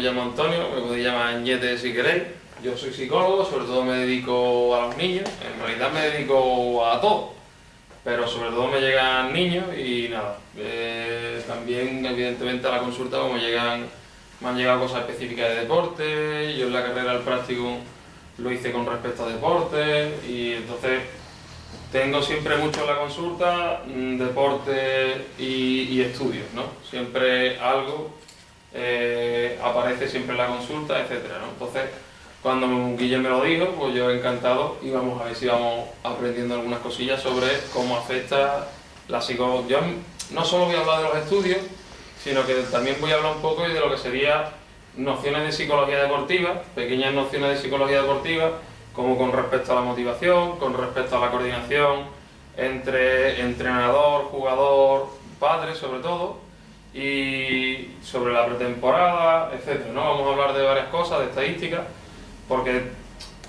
llamo Antonio, me podéis llamar Ñete si queréis. Yo soy psicólogo, sobre todo me dedico a los niños, en realidad me dedico a todo, pero sobre todo me llegan niños y nada. También evidentemente a la consulta como me han llegado cosas específicas de deporte. Yo en la carrera del práctico lo hice con respecto a deporte y entonces tengo siempre mucho en la consulta deporte y estudios, ¿no? Siempre algo aparece siempre en la consulta, etcétera, ¿no? Entonces, cuando Guille me lo dijo, pues yo encantado y vamos a ver si vamos aprendiendo algunas cosillas sobre cómo afecta la psicología. Yo no solo voy a hablar de los estudios, sino que también voy a hablar un poco de lo que sería nociones de psicología deportiva, pequeñas nociones de psicología deportiva, como con respecto a la motivación, con respecto a la coordinación entre entrenador, jugador, padre sobre todo, y sobre la pretemporada, etcétera, ¿no? Vamos a hablar de varias cosas, de estadísticas, porque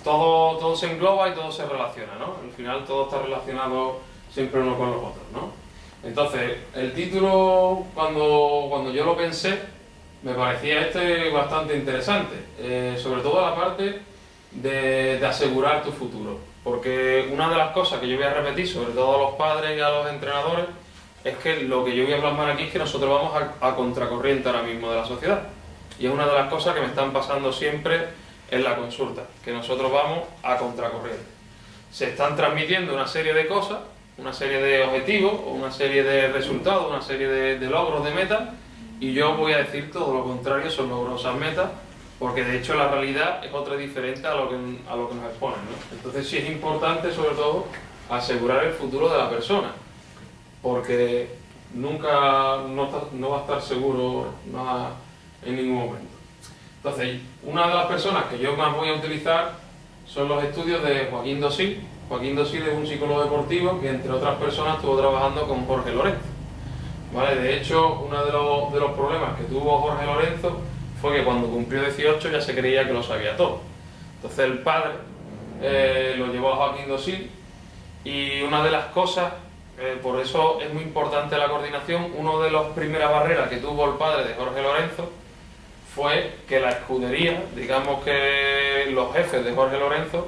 todo se engloba y todo se relaciona, ¿no? Al final todo está relacionado siempre uno con los otros, ¿no? Entonces, el título, cuando yo lo pensé, me parecía bastante interesante, sobre todo la parte de asegurar tu futuro, porque una de las cosas que yo voy a repetir, sobre todo a los padres y a los entrenadores, es que lo que yo voy a plasmar aquí es que nosotros vamos a contracorriente ahora mismo de la sociedad, y es una de las cosas que me están pasando siempre en la consulta, que nosotros vamos a contracorriente. Se están transmitiendo una serie de cosas, una serie de objetivos, una serie de resultados, una serie de logros, de metas, y yo voy a decir todo lo contrario, son logrosas metas, porque de hecho la realidad es otra diferente a lo que nos exponen, ¿no? Entonces sí es importante, sobre todo, asegurar el futuro de la persona, porque nunca no va a estar seguro nada en ningún momento. Entonces, una de las personas que yo más voy a utilizar son los estudios de Joaquín Dosil. Joaquín Dosil es un psicólogo deportivo que, entre otras personas, estuvo trabajando con Jorge Lorenzo, ¿vale? De hecho, uno de los problemas que tuvo Jorge Lorenzo fue que cuando cumplió 18 ya se creía que lo sabía todo. Entonces el padre lo llevó a Joaquín Dosil y una de las cosas, por eso es muy importante la coordinación, una de las primeras barreras que tuvo el padre de Jorge Lorenzo fue que la escudería, digamos que los jefes de Jorge Lorenzo,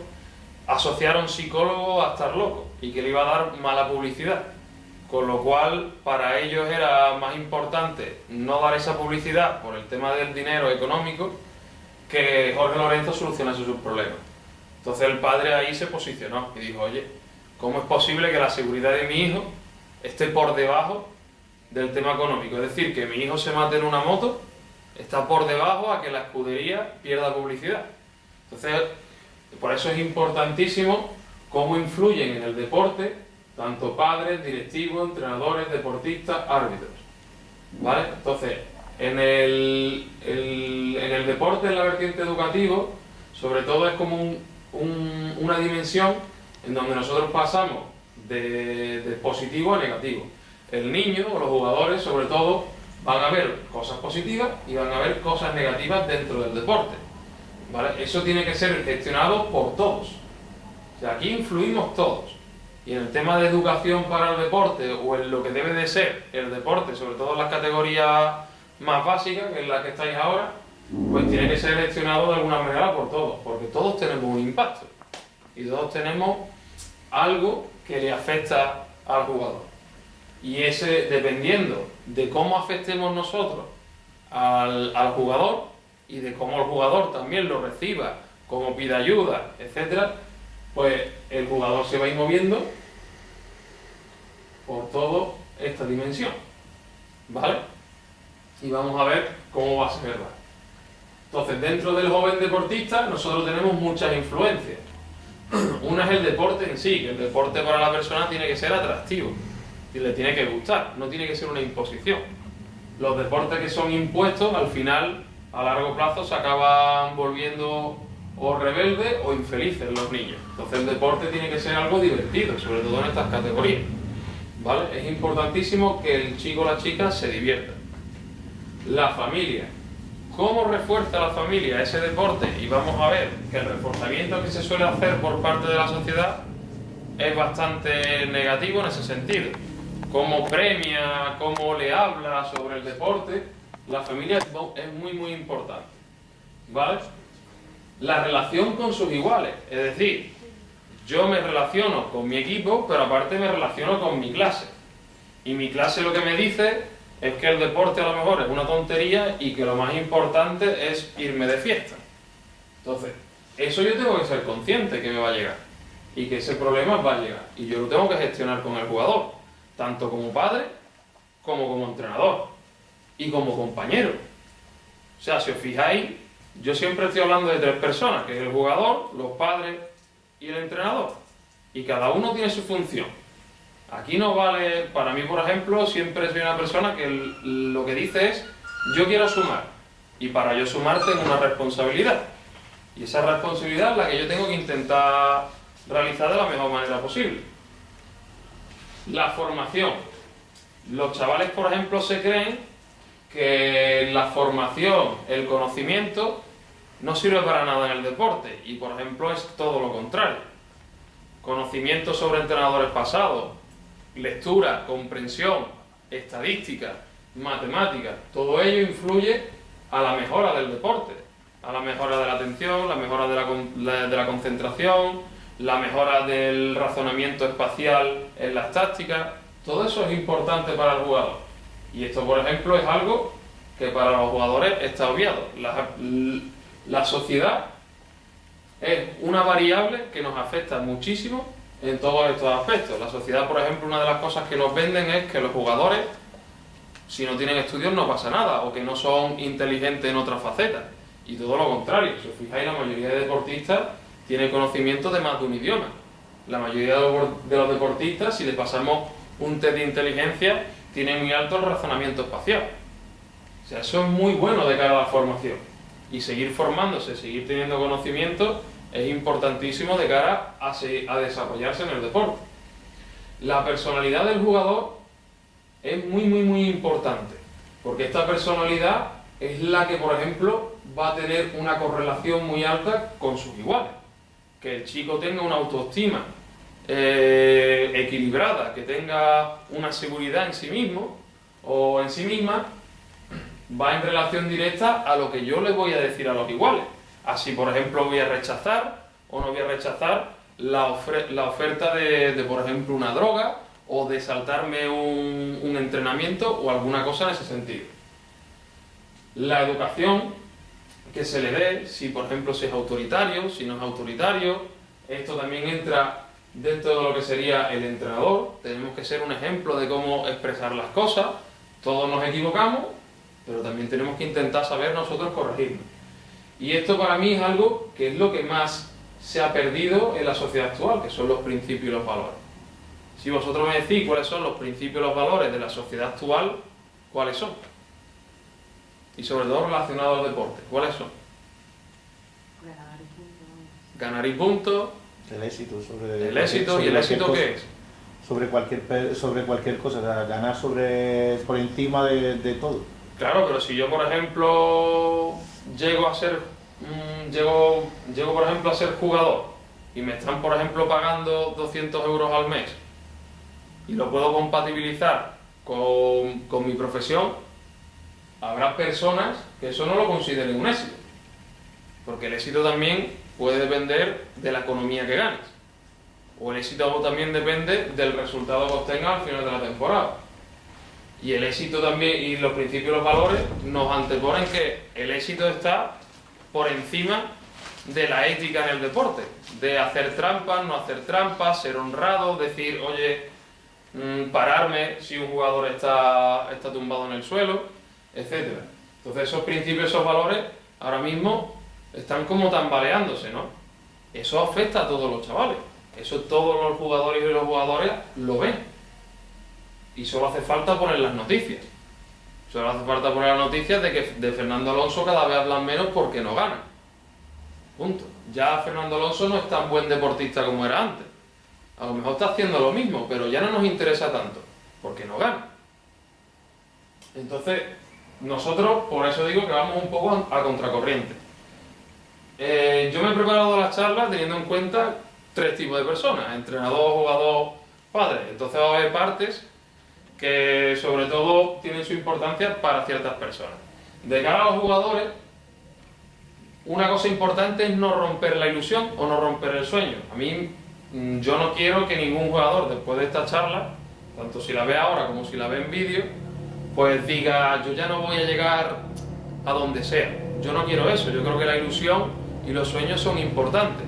asociaron psicólogo a estar loco y que le iba a dar mala publicidad. Con lo cual, para ellos era más importante no dar esa publicidad por el tema del dinero económico que Jorge Lorenzo solucionase sus problemas. Entonces el padre ahí se posicionó y dijo, oye, ¿cómo es posible que la seguridad de mi hijo esté por debajo del tema económico? Es decir, que mi hijo se mate en una moto está por debajo a que la escudería pierda publicidad. Entonces, por eso es importantísimo cómo influyen en el deporte tanto padres, directivos, entrenadores, deportistas, árbitros, ¿vale? Entonces, en el deporte, en la vertiente educativa, sobre todo es como una dimensión en donde nosotros pasamos de positivo a negativo. El niño o los jugadores, sobre todo, van a ver cosas positivas y van a ver cosas negativas dentro del deporte, ¿vale? Eso tiene que ser gestionado por todos. O sea, aquí influimos todos. Y en el tema de educación para el deporte, o en lo que debe de ser el deporte, sobre todo en las categorías más básicas, que es la que estáis ahora, pues tiene que ser gestionado de alguna manera por todos, porque todos tenemos un impacto y todos tenemos algo que le afecta al jugador. Y ese, dependiendo de cómo afectemos nosotros al jugador y de cómo el jugador también lo reciba, cómo pida ayuda, etcétera, pues el jugador se va a ir moviendo por toda esta dimensión, ¿vale? Y vamos a ver cómo va a ser verdad. Entonces, dentro del joven deportista, nosotros tenemos muchas influencias. Una es el deporte en sí, que el deporte para la persona tiene que ser atractivo y le tiene que gustar, no tiene que ser una imposición. Los deportes que son impuestos, al final, a largo plazo, se acaban volviendo o rebeldes o infelices los niños. Entonces el deporte tiene que ser algo divertido, sobre todo en estas categorías, ¿vale? Es importantísimo que el chico o la chica se divierta. La familia. ¿Cómo refuerza la familia ese deporte? Y vamos a ver que el reforzamiento que se suele hacer por parte de la sociedad es bastante negativo en ese sentido. Cómo premia, cómo le habla sobre el deporte, la familia es muy muy importante. ¿vale? La relación con sus iguales, es decir, yo me relaciono con mi equipo, pero aparte me relaciono con mi clase. Y mi clase lo que me dice es que el deporte a lo mejor es una tontería y que lo más importante es irme de fiesta. Entonces, eso yo tengo que ser consciente que me va a llegar y que ese problema va a llegar. Y yo lo tengo que gestionar con el jugador, tanto como padre como entrenador y como compañero. O sea, si os fijáis, yo siempre estoy hablando de tres personas, que es el jugador, los padres y el entrenador. Y cada uno tiene su función. Aquí no vale, para mí por ejemplo, siempre soy una persona que lo que dice es, yo quiero sumar. Y para yo sumar tengo una responsabilidad. Y esa responsabilidad es la que yo tengo que intentar realizar de la mejor manera posible. La formación. Los chavales, por ejemplo, se creen que la formación, el conocimiento, no sirve para nada en el deporte. Y, por ejemplo, es todo lo contrario. Conocimiento sobre entrenadores pasados, lectura, comprensión, estadística, matemática, todo ello influye a la mejora del deporte, a la mejora de la atención, la mejora de la concentración, la mejora del razonamiento espacial en las tácticas. Todo eso es importante para el jugador. Y esto, por ejemplo, es algo que para los jugadores está obviado. La sociedad es una variable que nos afecta muchísimo en todos estos aspectos. La sociedad, por ejemplo, una de las cosas que nos venden es que los jugadores, si no tienen estudios, no pasa nada, o que no son inteligentes en otras facetas. Y todo lo contrario. Si os fijáis, la mayoría de deportistas tiene conocimiento de más de un idioma. La mayoría de los deportistas, si les pasamos un test de inteligencia, tienen muy alto el razonamiento espacial. O sea, eso es muy bueno de cara a la formación. Y seguir formándose, seguir teniendo conocimiento, es importantísimo de cara a desarrollarse en el deporte. La personalidad del jugador es muy importante, porque esta personalidad es la que, por ejemplo, va a tener una correlación muy alta con sus iguales. Que el chico tenga una autoestima equilibrada, que tenga una seguridad en sí mismo o en sí misma, va en relación directa a lo que yo le voy a decir a los iguales. Así, por ejemplo, voy a rechazar o no voy a rechazar la oferta de, por ejemplo, una droga o de saltarme un entrenamiento o alguna cosa en ese sentido. La educación que se le dé, si por ejemplo si es autoritario, si no es autoritario, esto también entra dentro de lo que sería el entrenador. Tenemos que ser un ejemplo de cómo expresar las cosas. Todos nos equivocamos, pero también tenemos que intentar saber nosotros corregirnos. Y esto para mí es algo que es lo que más se ha perdido en la sociedad actual, que son los principios y los valores. Si vosotros me decís cuáles son los principios y los valores de la sociedad actual, ¿cuáles son? Y sobre todo relacionados al deporte, ¿cuáles son? Ganar y punto. El éxito. El éxito, ¿y el éxito qué es? Sobre cualquier cosa, o sea, ganar por encima de todo. Claro, pero si yo, por ejemplo, llego por ejemplo a ser jugador y me están, por ejemplo, pagando 200 euros al mes y lo puedo compatibilizar con mi profesión, habrá personas que eso no lo consideren un éxito, porque el éxito también puede depender de la economía que ganes, o el éxito también depende del resultado que obtengas al final de la temporada. Y el éxito también, y los principios y los valores nos anteponen que el éxito está por encima de la ética en el deporte, de hacer trampas, no hacer trampas, ser honrado, decir, oye, pararme si un jugador está tumbado en el suelo, etc. Entonces esos principios, esos valores, ahora mismo están como tambaleándose, ¿no? Eso afecta a todos los chavales, eso todos los jugadores y los jugadores lo ven. Y solo hace falta poner las noticias. Solo hace falta poner las noticias de que de Fernando Alonso cada vez hablan menos porque no gana. Punto. Ya Fernando Alonso no es tan buen deportista como era antes. A lo mejor está haciendo lo mismo, pero ya no nos interesa tanto, porque no gana. Entonces, nosotros, por eso digo que vamos un poco a contracorriente. Yo me he preparado las charlas teniendo en cuenta tres tipos de personas: entrenador, jugador, padre. Entonces va a haber partes que sobre todo tienen su importancia para ciertas personas. De cara a los jugadores, una cosa importante es no romper la ilusión o no romper el sueño. A mí, yo no quiero que ningún jugador, después de esta charla, tanto si la ve ahora como si la ve en vídeo, pues diga, yo ya no voy a llegar a donde sea. Yo no quiero eso. Yo creo que la ilusión y los sueños son importantes.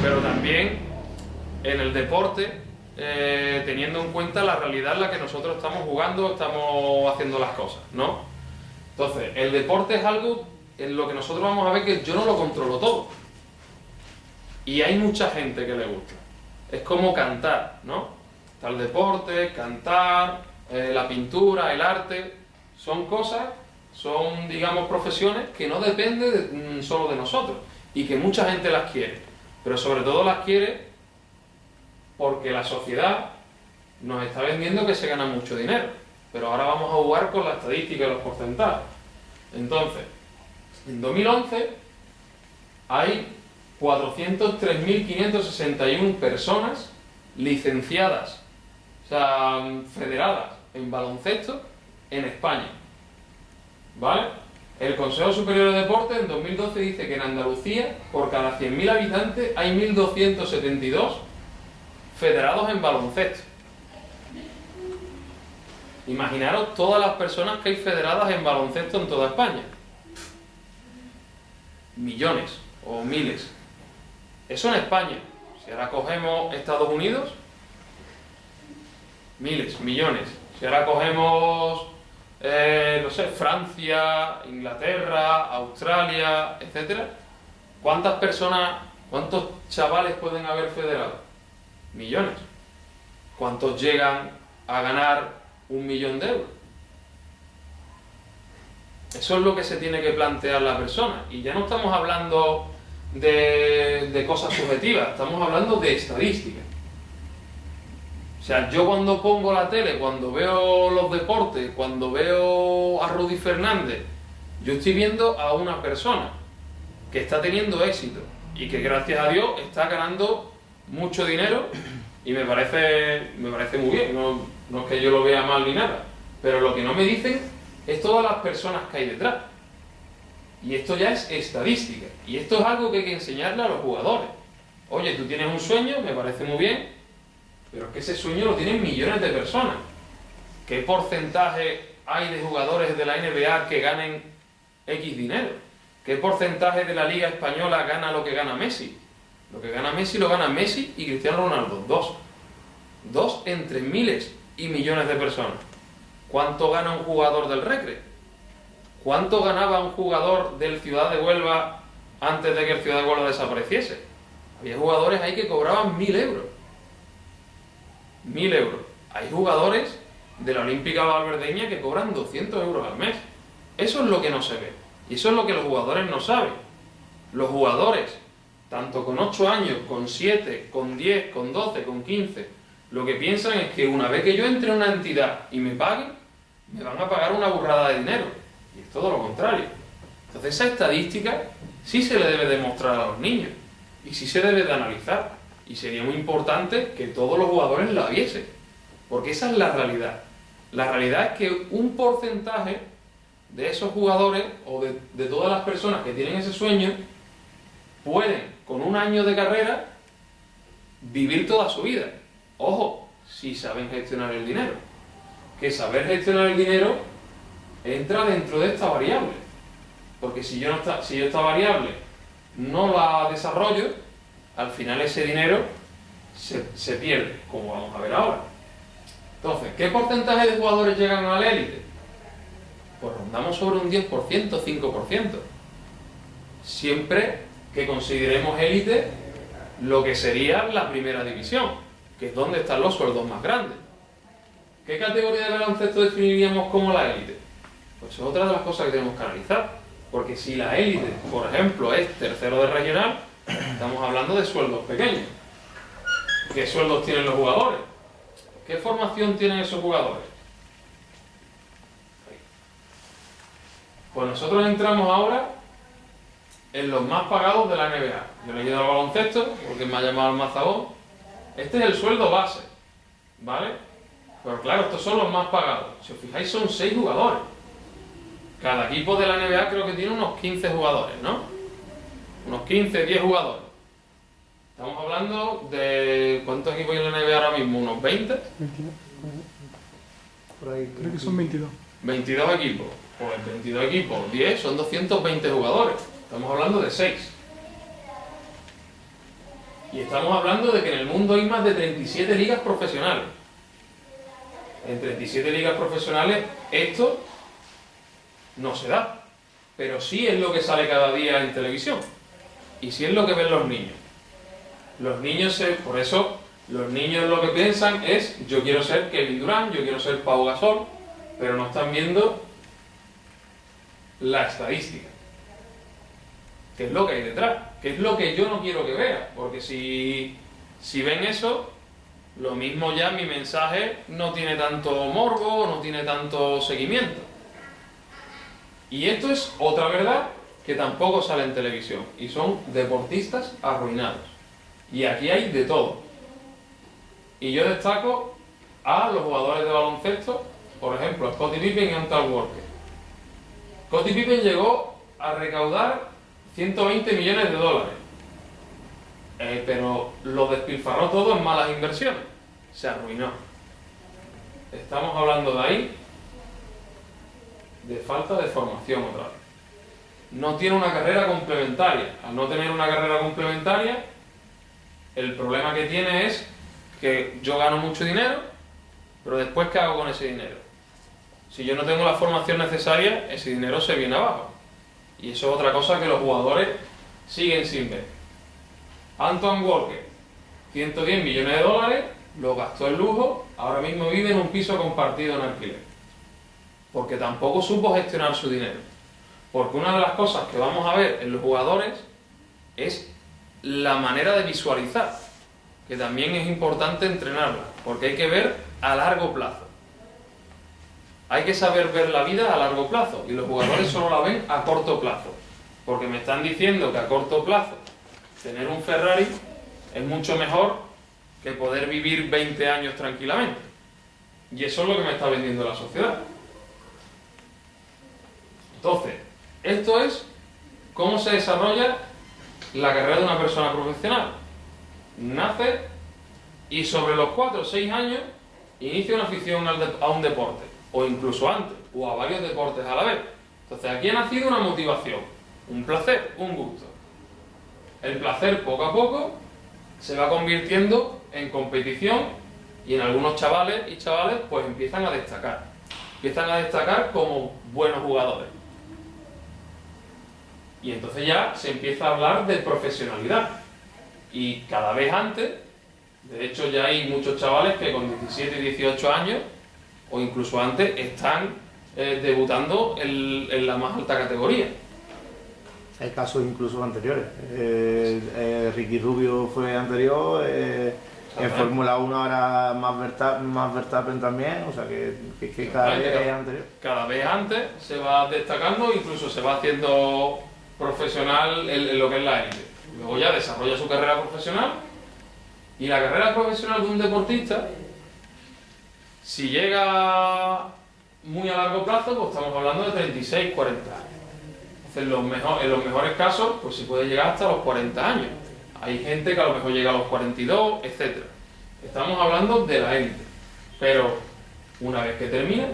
Pero también en el deporte, teniendo en cuenta la realidad en la que nosotros estamos jugando, estamos haciendo las cosas, ¿no? Entonces, el deporte es algo en lo que nosotros vamos a ver que yo no lo controlo todo. Y hay mucha gente que le gusta. Es como cantar, ¿no? Está el deporte, cantar, la pintura, el arte. Son cosas, son, digamos, profesiones que no dependen solo de nosotros. Y que mucha gente las quiere. Pero sobre todo las quiere porque la sociedad nos está vendiendo que se gana mucho dinero. Pero ahora vamos a jugar con la estadística y los porcentajes. Entonces, en 2011 hay 403.561 personas licenciadas, o sea, federadas en baloncesto en España. ¿Vale? El Consejo Superior de Deportes en 2012 dice que en Andalucía, por cada 100.000 habitantes, hay 1.272 federados en baloncesto. Imaginaros todas las personas que hay federadas en baloncesto en toda España. Millones o miles. Eso en España. Si ahora cogemos Estados Unidos, miles, millones. Si ahora cogemos, no sé, Francia, Inglaterra, Australia, etcétera, ¿cuántas personas, cuántos chavales pueden haber federados? Millones. ¿Cuántos llegan a ganar 1.000.000 de euros? Eso es lo que se tiene que plantear la persona. Y ya no estamos hablando de cosas subjetivas, estamos hablando de estadística. O sea, yo cuando pongo la tele, cuando veo los deportes, cuando veo a Rudy Fernández, yo estoy viendo a una persona que está teniendo éxito y que gracias a Dios está ganando mucho dinero y me parece muy bien, no es que yo lo vea mal ni nada, pero lo que no me dicen es todas las personas que hay detrás. Y esto ya es estadística. Y esto es algo que hay que enseñarle a los jugadores. Oye, tú tienes un sueño, me parece muy bien, pero es que ese sueño lo tienen millones de personas. ¿Qué porcentaje hay de jugadores de la NBA que ganen X dinero? ¿Qué porcentaje de la Liga Española gana lo que gana Messi? Lo que gana Messi lo gana Messi y Cristiano Ronaldo. Dos entre miles y millones de personas. ¿Cuánto gana un jugador del Recre? ¿Cuánto ganaba un jugador del Ciudad de Huelva antes de que el Ciudad de Huelva desapareciese? Había jugadores ahí que cobraban 1.000 euros. 1.000 euros. Hay jugadores de la Olímpica Valverdeña que cobran 200 euros al mes. Eso es lo que no se ve. Y eso es lo que los jugadores no saben. Los jugadores, tanto con 8 años, con 7, con 10, con 12, con 15, lo que piensan es que una vez que yo entre en una entidad y me paguen, me van a pagar una burrada de dinero. Y es todo lo contrario. Entonces esa estadística sí se le debe demostrar a los niños. Y sí se debe de analizar. Y sería muy importante que todos los jugadores la viesen. Porque esa es la realidad. La realidad es que un porcentaje de esos jugadores o de todas las personas que tienen ese sueño pueden, con un año de carrera, vivir toda su vida. Ojo, si saben gestionar el dinero. Que saber gestionar el dinero entra dentro de esta variable. Porque si yo esta variable no la desarrollo, al final ese dinero se pierde, como vamos a ver ahora. Entonces, ¿qué porcentaje de jugadores llegan a la élite? Pues rondamos sobre un 10%, 5%. Siempre que consideremos élite lo que sería la primera división, que es donde están los sueldos más grandes. ¿Qué categoría de baloncesto definiríamos como la élite? Pues es otra de las cosas que tenemos que analizar. Porque si la élite, por ejemplo, es tercero de regional, estamos hablando de sueldos pequeños. ¿Qué sueldos tienen los jugadores? ¿Qué formación tienen esos jugadores? Pues nosotros entramos ahora en los más pagados de la NBA. Yo le he ido al baloncesto porque me ha llamado el mazagón. Este es el sueldo base, ¿vale? Pero claro, estos son los más pagados. Si os fijáis, son 6 jugadores. Cada equipo de la NBA creo que tiene unos 15 jugadores, ¿no? 15, 10 jugadores. Estamos hablando de... ¿Cuántos equipos hay en la NBA ahora mismo? ¿Unos 20? 22. Por ahí, Creo que son 22. 22 equipos. Pues 22 equipos, 10 son 220 jugadores. Estamos hablando de 6. Y estamos hablando de que en el mundo hay más de 37 ligas profesionales. En 37 ligas profesionales esto no se da. Pero sí es lo que sale cada día en televisión. Y sí es lo que ven los niños. Los niños, por eso, los niños lo que piensan es: yo quiero ser Kevin Durant, yo quiero ser Pau Gasol, pero no están viendo la estadística. ¿Qué es lo que hay detrás? ¿Qué es lo que yo no quiero que vean? Porque si ven eso, lo mismo ya mi mensaje no tiene tanto morbo, no tiene tanto seguimiento. Y esto es otra verdad que tampoco sale en televisión, y son deportistas arruinados. Y aquí hay de todo. Y yo destaco a los jugadores de baloncesto, por ejemplo, a Scottie Pippen y Antoine Walker. Scottie Pippen llegó a recaudar 120 millones de dólares, pero lo despilfarró todo en malas inversiones, se arruinó. Estamos hablando de ahí de falta de formación otra vez. No tiene una carrera complementaria. Al no tener una carrera complementaria, el problema que tiene es que yo gano mucho dinero, pero después ¿qué hago con ese dinero? Si yo no tengo la formación necesaria, ese dinero se viene abajo. Y eso es otra cosa que los jugadores siguen sin ver. Antoine Walker, 110 millones de dólares, lo gastó en lujo, ahora mismo vive en un piso compartido en alquiler. Porque tampoco supo gestionar su dinero. Porque una de las cosas que vamos a ver en los jugadores es la manera de visualizar, que también es importante entrenarla, porque hay que ver a largo plazo. Hay que saber ver la vida a largo plazo, y los jugadores solo la ven a corto plazo, porque me están diciendo que a corto plazo tener un Ferrari es mucho mejor que poder vivir 20 años tranquilamente. Y eso es lo que me está vendiendo la sociedad. Entonces, esto es cómo se desarrolla la carrera de una persona profesional. Nace y sobre los 4 o 6 años inicia una afición a un deporte, o incluso antes, o a varios deportes a la vez. Entonces aquí ha nacido una motivación, un placer, un gusto. El placer poco a poco se va convirtiendo en competición, y en algunos chavales y chavales pues empiezan a destacar como buenos jugadores. Y entonces ya se empieza a hablar de profesionalidad. Y cada vez antes, de hecho ya hay muchos chavales que con 17 y 18 años, o incluso antes, están debutando en la más alta categoría. Hay casos incluso anteriores. Ricky Rubio fue anterior, en Fórmula 1 ahora más Verstappen también, o sea que cada vez es anterior. Cada vez antes se va destacando, incluso se va haciendo profesional en lo que es la élite. Luego ya desarrolla su carrera profesional, y la carrera profesional de un deportista, si llega muy a largo plazo, pues estamos hablando de 36, 40 años. Entonces, en los mejores casos, pues se puede llegar hasta los 40 años. Hay gente que a lo mejor llega a los 42, etc. Estamos hablando de la élite. Pero, una vez que termina,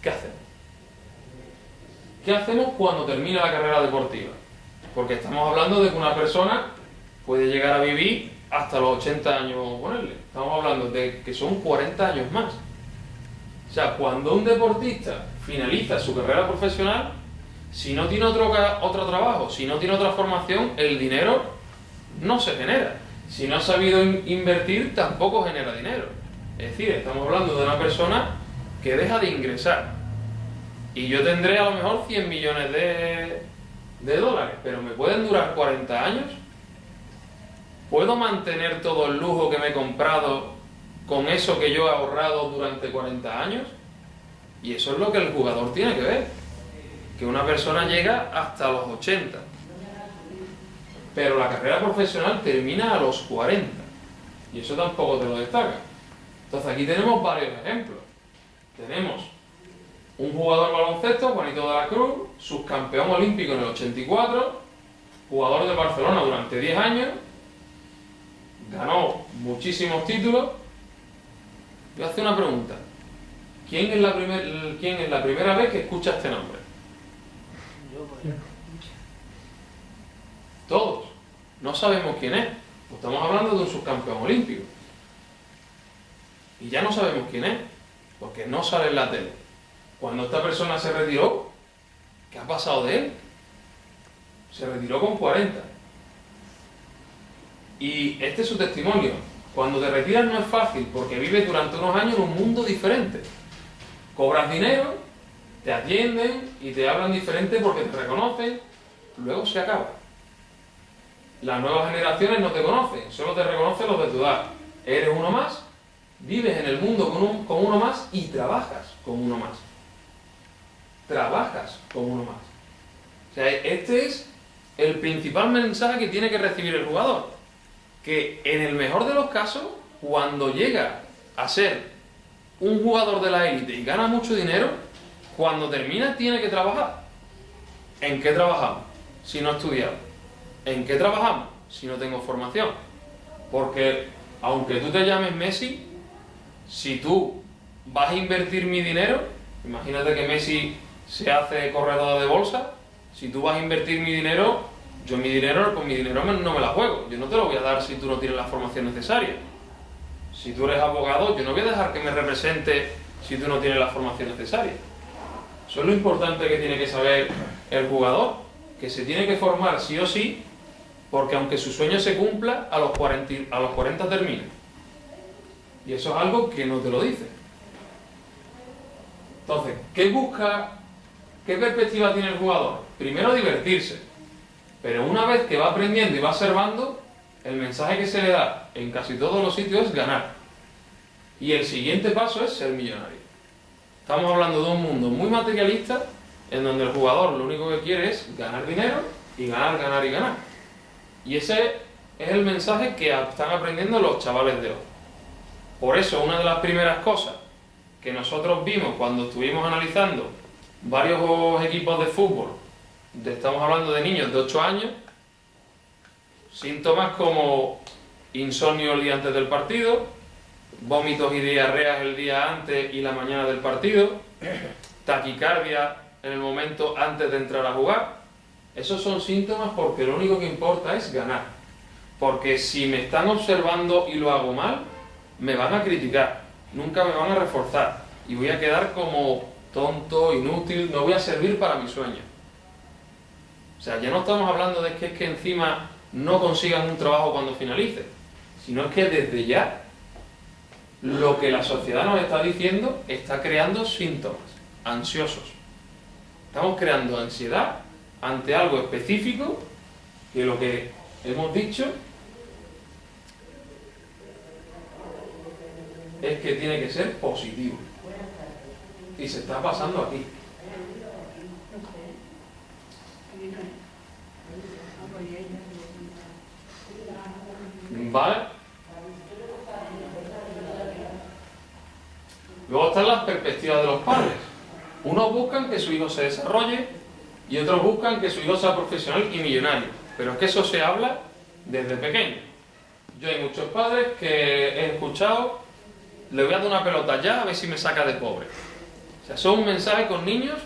¿qué hacemos? ¿Qué hacemos cuando termina la carrera deportiva? Porque estamos hablando de que una persona puede llegar a vivir hasta los 80 años, ponerle. Estamos hablando de que son 40 años más. O sea, cuando un deportista finaliza su carrera profesional, si no tiene otro trabajo, si no tiene otra formación, el dinero no se genera. Si no ha sabido invertir, tampoco genera dinero. Es decir, estamos hablando de una persona que deja de ingresar. Y yo tendré a lo mejor 100 millones de dólares, pero ¿me pueden durar 40 años? ¿Puedo mantener todo el lujo que me he comprado con eso que yo he ahorrado durante 40 años? Y eso es lo que el jugador tiene que ver. Que una persona llega hasta los 80, pero la carrera profesional termina a los 40, y eso tampoco te lo destaca. Entonces aquí tenemos varios ejemplos. Tenemos un jugador de baloncesto, Juanito de la Cruz, subcampeón olímpico en el 84, jugador de Barcelona durante 10 años, ganó muchísimos títulos. Voy a hacer una pregunta. ¿Quién es la primera vez que escucha este nombre? Todos. No sabemos quién es. Estamos hablando de un subcampeón olímpico. Y ya no sabemos quién es, porque no sale en la tele. Cuando esta persona se retiró, ¿qué ha pasado de él? Se retiró con 40. Y este es su testimonio. Cuando te retiras no es fácil, porque vives durante unos años en un mundo diferente. Cobras dinero, te atienden y te hablan diferente porque te reconocen, luego se acaba. Las nuevas generaciones no te conocen, solo te reconocen los de tu edad. Eres uno más, vives en el mundo con uno más y trabajas con uno más. Trabajas con uno más. O sea, este es el principal mensaje que tiene que recibir el jugador. Que en el mejor de los casos, cuando llega a ser un jugador de la élite y gana mucho dinero, cuando termina tiene que trabajar. ¿En qué trabajamos? Si no he estudiado. ¿En qué trabajamos? Si no tengo formación. Porque aunque tú te llames Messi, si tú vas a invertir mi dinero, imagínate que Messi se hace corredor de bolsa, si tú vas a invertir mi dinero, yo mi dinero no me la juego. Yo no te lo voy a dar si tú no tienes la formación necesaria. Si tú eres abogado, yo no voy a dejar que me represente si tú no tienes la formación necesaria. Eso es lo importante que tiene que saber el jugador, que se tiene que formar sí o sí, porque aunque su sueño se cumpla, a los 40 termina. Y eso es algo que no te lo dice. Entonces, ¿qué busca? ¿Qué perspectiva tiene el jugador? Primero divertirse. Pero una vez que va aprendiendo y va observando, el mensaje que se le da en casi todos los sitios es ganar. Y el siguiente paso es ser millonario. Estamos hablando de un mundo muy materialista, en donde el jugador lo único que quiere es ganar dinero y ganar, ganar y ganar. Y ese es el mensaje que están aprendiendo los chavales de hoy. Por eso, una de las primeras cosas que nosotros vimos cuando estuvimos analizando varios equipos de fútbol, estamos hablando de niños de 8 años, síntomas como insomnio el día antes del partido, vómitos y diarreas el día antes y la mañana del partido, taquicardia en el momento antes de entrar a jugar. Esos son síntomas porque lo único que importa es ganar. Porque si me están observando y lo hago mal, me van a criticar, nunca me van a reforzar y voy a quedar como tonto, inútil, no voy a servir para mi sueño. O sea, ya no estamos hablando de que es que encima no consigan un trabajo cuando finalice, sino es que desde ya lo que la sociedad nos está diciendo está creando síntomas ansiosos. Estamos creando ansiedad ante algo específico que lo que hemos dicho es que tiene que ser positivo. Y se está pasando aquí. ¿Vale? Luego están las perspectivas de los padres. Unos buscan que su hijo se desarrolle y otros buscan que su hijo sea profesional y millonario. Pero es que eso se habla desde pequeño. Yo hay muchos padres que he escuchado, le voy a dar una pelota ya a ver si me saca de pobre. O sea, son un mensaje con niños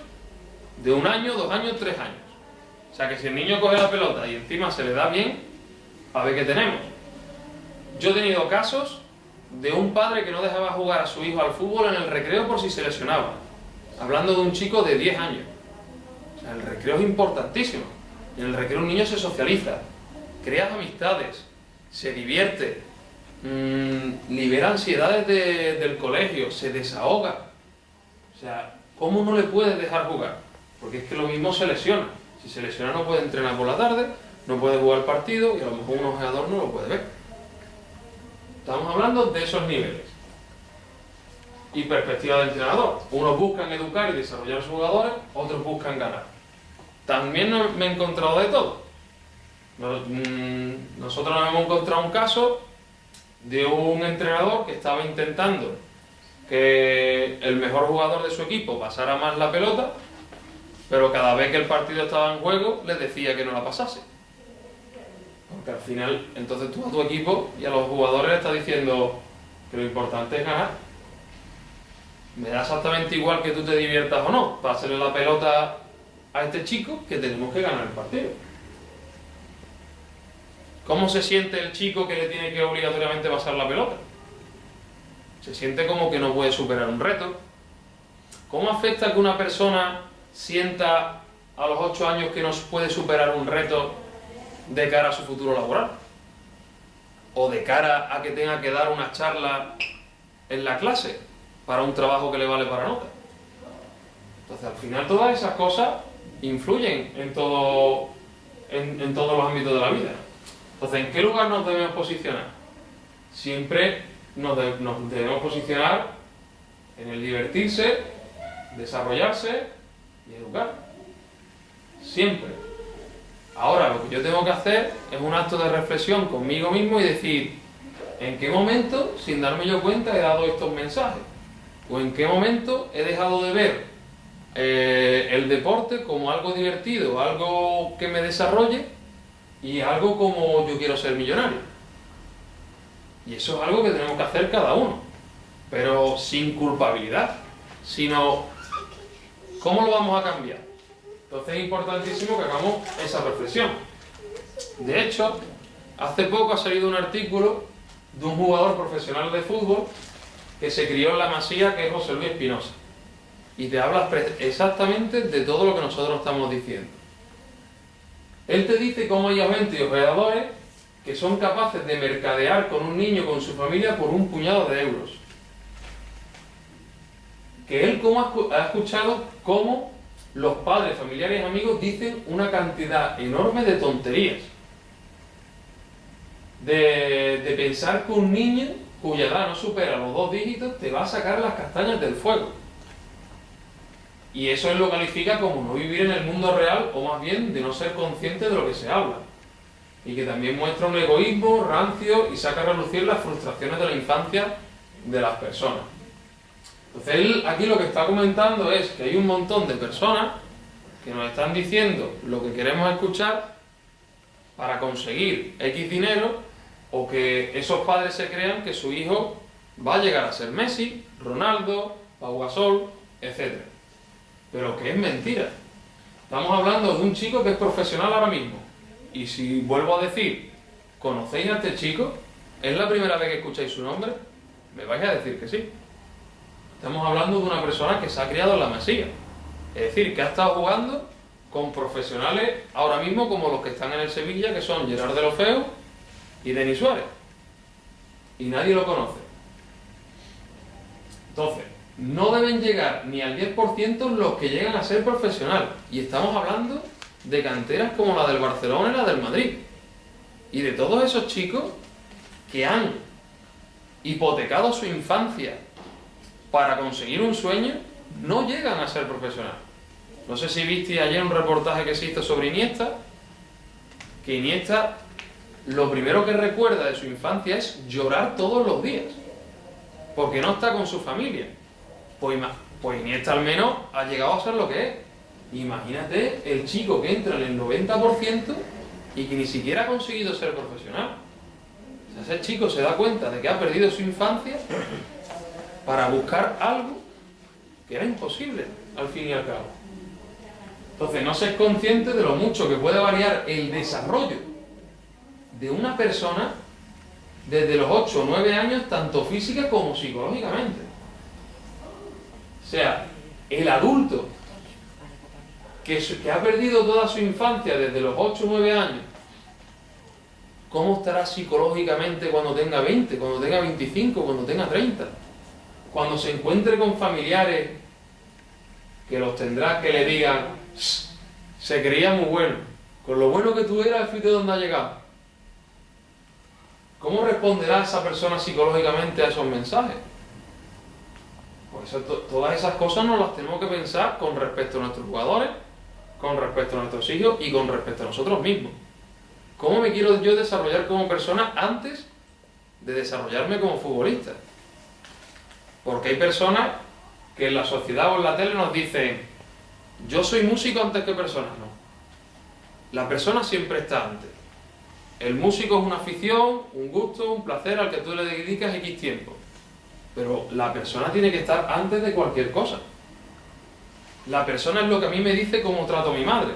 de 1 año, 2 años, 3 años. O sea, que si el niño coge la pelota y encima se le da bien, a ver qué tenemos. Yo he tenido casos de un padre que no dejaba jugar a su hijo al fútbol en el recreo por si se lesionaba. Hablando de un chico de 10 años. O sea, el recreo es importantísimo. En el recreo un niño se socializa, crea amistades, se divierte, libera ansiedades del colegio, se desahoga. O sea, ¿cómo no le puedes dejar jugar? Porque es que lo mismo se lesiona. Si se lesiona no puede entrenar por la tarde, no puede jugar partido y a lo mejor un ojeador no lo puede ver. Estamos hablando de esos niveles. Y perspectiva del entrenador. Unos buscan educar y desarrollar a sus jugadores, otros buscan ganar. También me he encontrado de todo. Nosotros nos hemos encontrado un caso de un entrenador que estaba intentando que el mejor jugador de su equipo pasara más la pelota, pero cada vez que el partido estaba en juego les decía que no la pasase. Porque al final, entonces tú a tu equipo y a los jugadores le estás diciendo que lo importante es ganar. Me da exactamente igual que tú te diviertas o no, para hacerle la pelota a este chico, que tenemos que ganar el partido. ¿Cómo se siente el chico que le tiene que obligatoriamente pasar la pelota? Se siente como que no puede superar un reto. ¿Cómo afecta que una persona sienta a los 8 años que no puede superar un reto de cara a su futuro laboral? O de cara a que tenga que dar una charla en la clase para un trabajo que le vale para nota. Entonces, al final, todas esas cosas influyen en todos los ámbitos de la vida. Entonces, ¿en qué lugar nos debemos posicionar? Siempre nos debemos posicionar en el divertirse, desarrollarse y educar. Siempre. Ahora, lo que yo tengo que hacer es un acto de reflexión conmigo mismo y decir, ¿en qué momento, sin darme yo cuenta, he dado estos mensajes? ¿O en qué momento he dejado de ver el deporte como algo divertido, algo que me desarrolle y algo como yo quiero ser millonario? Y eso es algo que tenemos que hacer cada uno, pero sin culpabilidad, sino ¿cómo lo vamos a cambiar? Entonces es importantísimo que hagamos esa reflexión. De hecho, hace poco ha salido un artículo de un jugador profesional de fútbol que se crió en la Masía, que es José Luis Espinosa, y te habla exactamente de todo lo que nosotros estamos diciendo. Él te dice cómo hay agentes y operadores que son capaces de mercadear con un niño, con su familia, por un puñado de euros. Que él ha escuchado cómo los padres, familiares y amigos dicen una cantidad enorme de tonterías. De pensar que un niño cuya edad no supera los 2 dígitos te va a sacar las castañas del fuego. Y eso él lo califica como no vivir en el mundo real, o más bien de no ser consciente de lo que se habla. Y que también muestra un egoísmo rancio y saca a relucir las frustraciones de la infancia de las personas. Entonces él aquí lo que está comentando es que hay un montón de personas que nos están diciendo lo que queremos escuchar para conseguir X dinero, o que esos padres se crean que su hijo va a llegar a ser Messi, Ronaldo, Pau Gasol, etc. Pero que es mentira. Estamos hablando de un chico que es profesional ahora mismo. Y si vuelvo a decir, ¿conocéis a este chico? ¿Es la primera vez que escucháis su nombre? Me vais a decir que sí. Estamos hablando de una persona que se ha criado en la Masía. Es decir, que ha estado jugando con profesionales ahora mismo como los que están en el Sevilla, que son Gerard Deulofeu y Denis Suárez. Y nadie lo conoce. Entonces, no deben llegar ni al 10% los que llegan a ser profesionales. Y estamos hablando de canteras como la del Barcelona y la del Madrid. Y de todos esos chicos que han hipotecado su infancia para conseguir un sueño, no llegan a ser profesionales. No sé si viste ayer un reportaje que se hizo sobre Iniesta, que Iniesta lo primero que recuerda de su infancia es llorar todos los días, porque no está con su familia. Pues Iniesta al menos ha llegado a ser lo que es. Imagínate el chico que entra en el 90% y que ni siquiera ha conseguido ser profesional. O sea, ese chico se da cuenta de que ha perdido su infancia para buscar algo que era imposible, al fin y al cabo. Entonces, no ser consciente de lo mucho que puede variar el desarrollo de una persona desde los 8 o 9 años, tanto física como psicológicamente. O sea, el adulto que ha perdido toda su infancia desde los 8 o 9 años, ¿cómo estará psicológicamente cuando tenga 20, cuando tenga 25, cuando tenga 30? Cuando se encuentre con familiares que los tendrá que le digan, se creía muy bueno, con lo bueno que tú eras, fíjate dónde ha llegado. ¿Cómo responderá esa persona psicológicamente a esos mensajes? Por eso todas esas cosas nos las tenemos que pensar con respecto a nuestros jugadores, con respecto a nuestros hijos y con respecto a nosotros mismos. ¿Cómo me quiero yo desarrollar como persona antes de desarrollarme como futbolista? Porque hay personas que en la sociedad o en la tele nos dicen, yo soy músico antes que persona. No. La persona siempre está antes. el músico es una afición, un gusto, un placer al que tú le dedicas X tiempo. Pero la persona tiene que estar antes de cualquier cosa. La persona es lo que a mí me dice cómo trato a mi madre.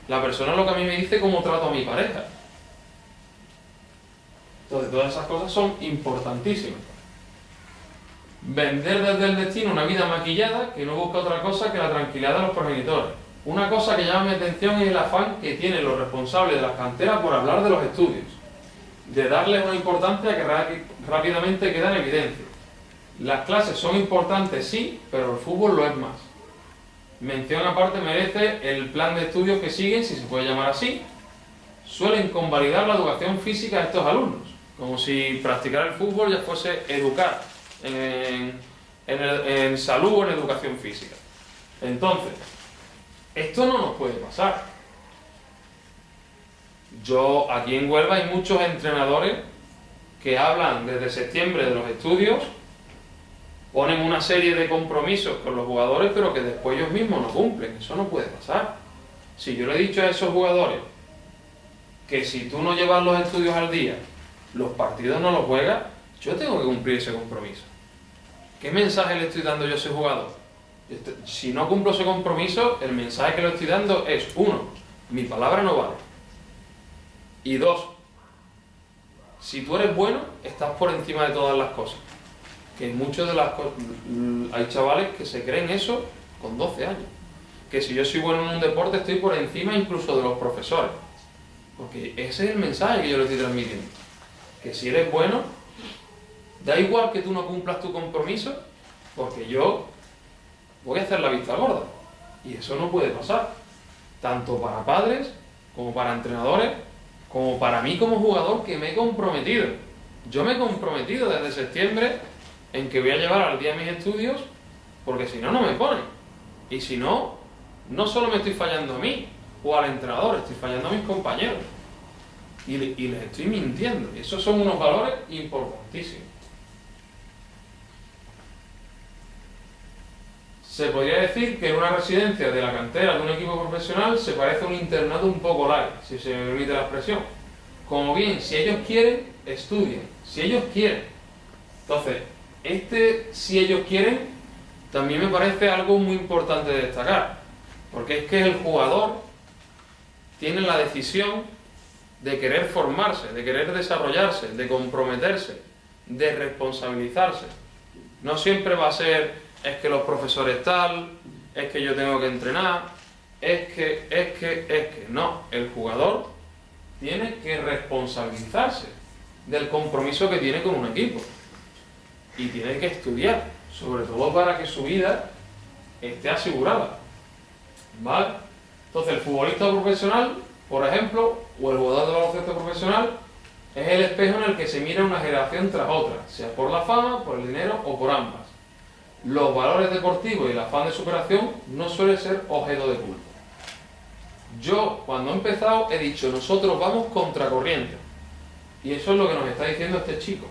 La persona es lo que a mí me dice cómo trato a mi pareja. Entonces, todas esas cosas son importantísimas. Vender desde el destino una vida maquillada que no busca otra cosa que la tranquilidad de los progenitores. Una cosa que llama mi atención es el afán que tienen los responsables de las canteras por hablar de los estudios, de darles una importancia que rápidamente queda en evidencia. Las clases son importantes, sí, pero el fútbol lo es más. Mención aparte merece el plan de estudios que siguen, si se puede llamar así. Suelen convalidar la educación física a estos alumnos, como si practicar el fútbol ya fuese educar en salud o en educación física. Entonces, esto no nos puede pasar. Aquí en Huelva hay muchos entrenadores que hablan desde septiembre de los estudios, ponen una serie de compromisos con los jugadores, pero que después ellos mismos no cumplen. Eso no puede pasar. Si yo le he dicho a esos jugadores que si tú no llevas los estudios al día, los partidos no los juegas, yo tengo que cumplir ese compromiso. ¿Qué mensaje le estoy dando yo a ese jugador? Si no cumplo ese compromiso, el mensaje que le estoy dando es: 1, mi palabra no vale. Y 2, si tú eres bueno, estás por encima de todas las cosas. Que muchos de las cosas, hay chavales que se creen eso con 12 años. Que si yo soy bueno en un deporte, estoy por encima incluso de los profesores. Porque ese es el mensaje que yo les estoy transmitiendo. Que si eres bueno, da igual que tú no cumplas tu compromiso, porque yo voy a hacer la vista gorda. Y eso no puede pasar. Tanto para padres, como para entrenadores, como para mí como jugador, que me he comprometido. Yo me he comprometido desde septiembre en que voy a llevar al día mis estudios, porque si no, no me ponen. Y si no, no solo me estoy fallando a mí o al entrenador, estoy fallando a mis compañeros. Y les estoy mintiendo. Y esos son unos valores importantísimos. Se podría decir que en una residencia de la cantera de un equipo profesional se parece a un internado un poco light, si se me permite la expresión. Como bien, si ellos quieren, estudian. Si ellos quieren. Entonces, si ellos quieren, también me parece algo muy importante de destacar. Porque es que el jugador tiene la decisión de querer formarse, de querer desarrollarse, de comprometerse, de responsabilizarse. No siempre va a ser: es que los profesores tal, es que yo tengo que entrenar, es que... No, el jugador tiene que responsabilizarse del compromiso que tiene con un equipo. Y tiene que estudiar, sobre todo para que su vida esté asegurada. ¿Vale? Entonces, el futbolista profesional, por ejemplo, o el jugador de baloncesto profesional, es el espejo en el que se mira una generación tras otra, sea por la fama, por el dinero o por ambas. Los valores deportivos y el afán de superación no suele ser objeto de culto. Yo, cuando he empezado, he dicho: nosotros vamos contracorriente. Y eso es lo que nos está diciendo este chico.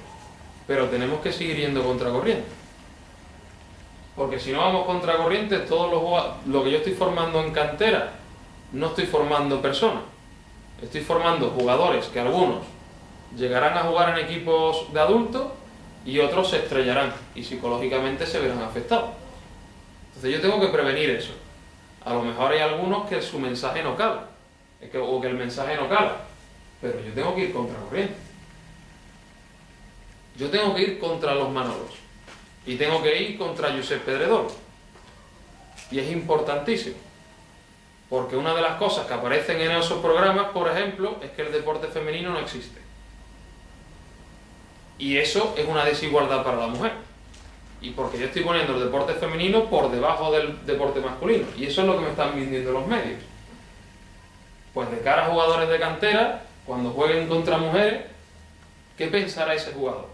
Pero tenemos que seguir yendo contracorriente. Porque si no vamos contracorriente, lo que yo estoy formando en cantera, no estoy formando personas. Estoy formando jugadores que algunos llegarán a jugar en equipos de adultos y otros se estrellarán y psicológicamente se verán afectados. Entonces yo tengo que prevenir eso. A lo mejor hay algunos que su mensaje no cala, o que el mensaje no cala, pero yo tengo que ir contracorriente. Yo tengo que ir contra los Manolos y tengo que ir contra Josep Pedredor. Y es importantísimo, porque una de las cosas que aparecen en esos programas, por ejemplo, es que el deporte femenino no existe. Y eso es una desigualdad para la mujer. Y porque yo estoy poniendo el deporte femenino por debajo del deporte masculino. Y eso es lo que me están vendiendo los medios. Pues de cara a jugadores de cantera, cuando jueguen contra mujeres, ¿qué pensará ese jugador?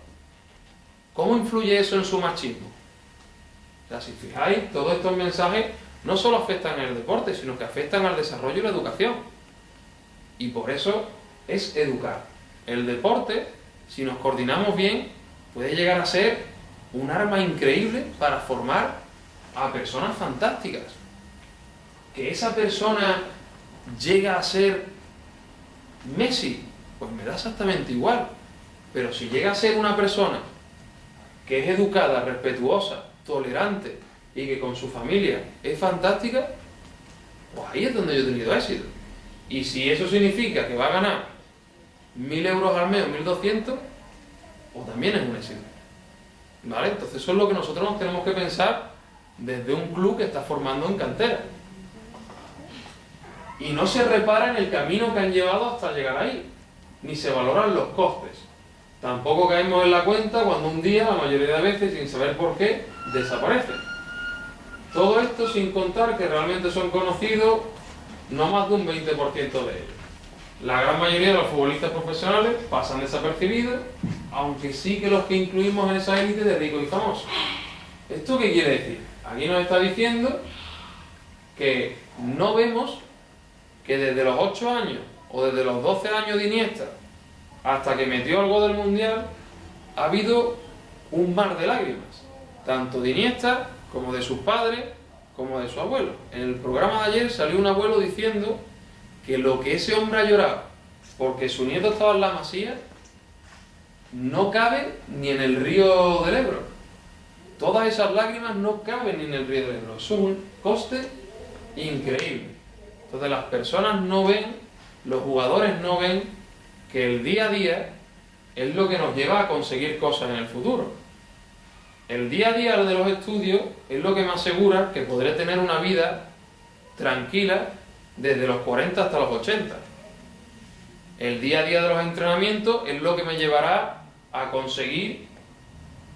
¿Cómo influye eso en su machismo? O sea, si fijáis, todos estos mensajes no solo afectan en el deporte, sino que afectan al desarrollo y la educación. Y por eso es educar. El deporte, si nos coordinamos bien, puede llegar a ser un arma increíble para formar a personas fantásticas. Que esa persona llega a ser Messi, pues me da exactamente igual. Pero si llega a ser una persona que es educada, respetuosa, tolerante y que con su familia es fantástica, pues ahí es donde yo he tenido éxito. Y si eso significa que va a ganar 1.000 euros al mes o 1.200, pues también es un éxito. ¿Vale? Entonces eso es lo que nosotros nos tenemos que pensar desde un club que está formando en cantera. Y no se repara en el camino que han llevado hasta llegar ahí, ni se valoran los costes. Tampoco caemos en la cuenta cuando un día, la mayoría de veces, sin saber por qué, desaparecen. Todo esto sin contar que realmente son conocidos no más de un 20% de ellos. La gran mayoría de los futbolistas profesionales pasan desapercibidos, aunque sí que los que incluimos en esa élite de ricos y famosos. ¿Esto qué quiere decir? Aquí nos está diciendo que no vemos que desde los 8 años o desde los 12 años de Iniesta hasta que metió el gol del Mundial ha habido un mar de lágrimas, tanto de Iniesta como de sus padres como de su abuelo. En el programa de ayer salió un abuelo diciendo que lo que ese hombre ha llorado porque su nieto estaba en la Masía no cabe ni en el río del Ebro. Todas esas lágrimas no caben ni en el río del Ebro. Eso es un coste increíble. Entonces las personas no ven, los jugadores no ven que el día a día es lo que nos lleva a conseguir cosas en el futuro. El día a día de los estudios es lo que me asegura que podré tener una vida tranquila desde los 40 hasta los 80. El día a día de los entrenamientos es lo que me llevará a conseguir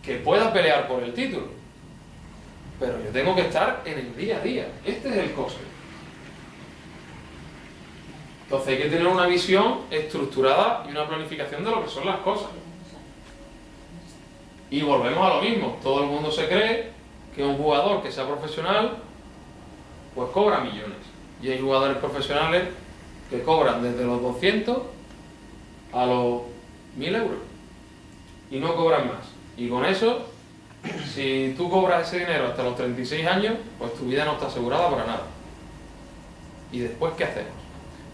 que pueda pelear por el título. Pero yo tengo que estar en el día a día. Este es el coste. Entonces hay que tener una visión estructurada y una planificación de lo que son las cosas. Y volvemos a lo mismo. Todo el mundo se cree que un jugador que sea profesional pues cobra millones. Y hay jugadores profesionales que cobran desde los 200 a los 1.000 euros. Y no cobran más. Y con eso, si tú cobras ese dinero hasta los 36 años, pues tu vida no está asegurada para nada. ¿Y después qué hacemos?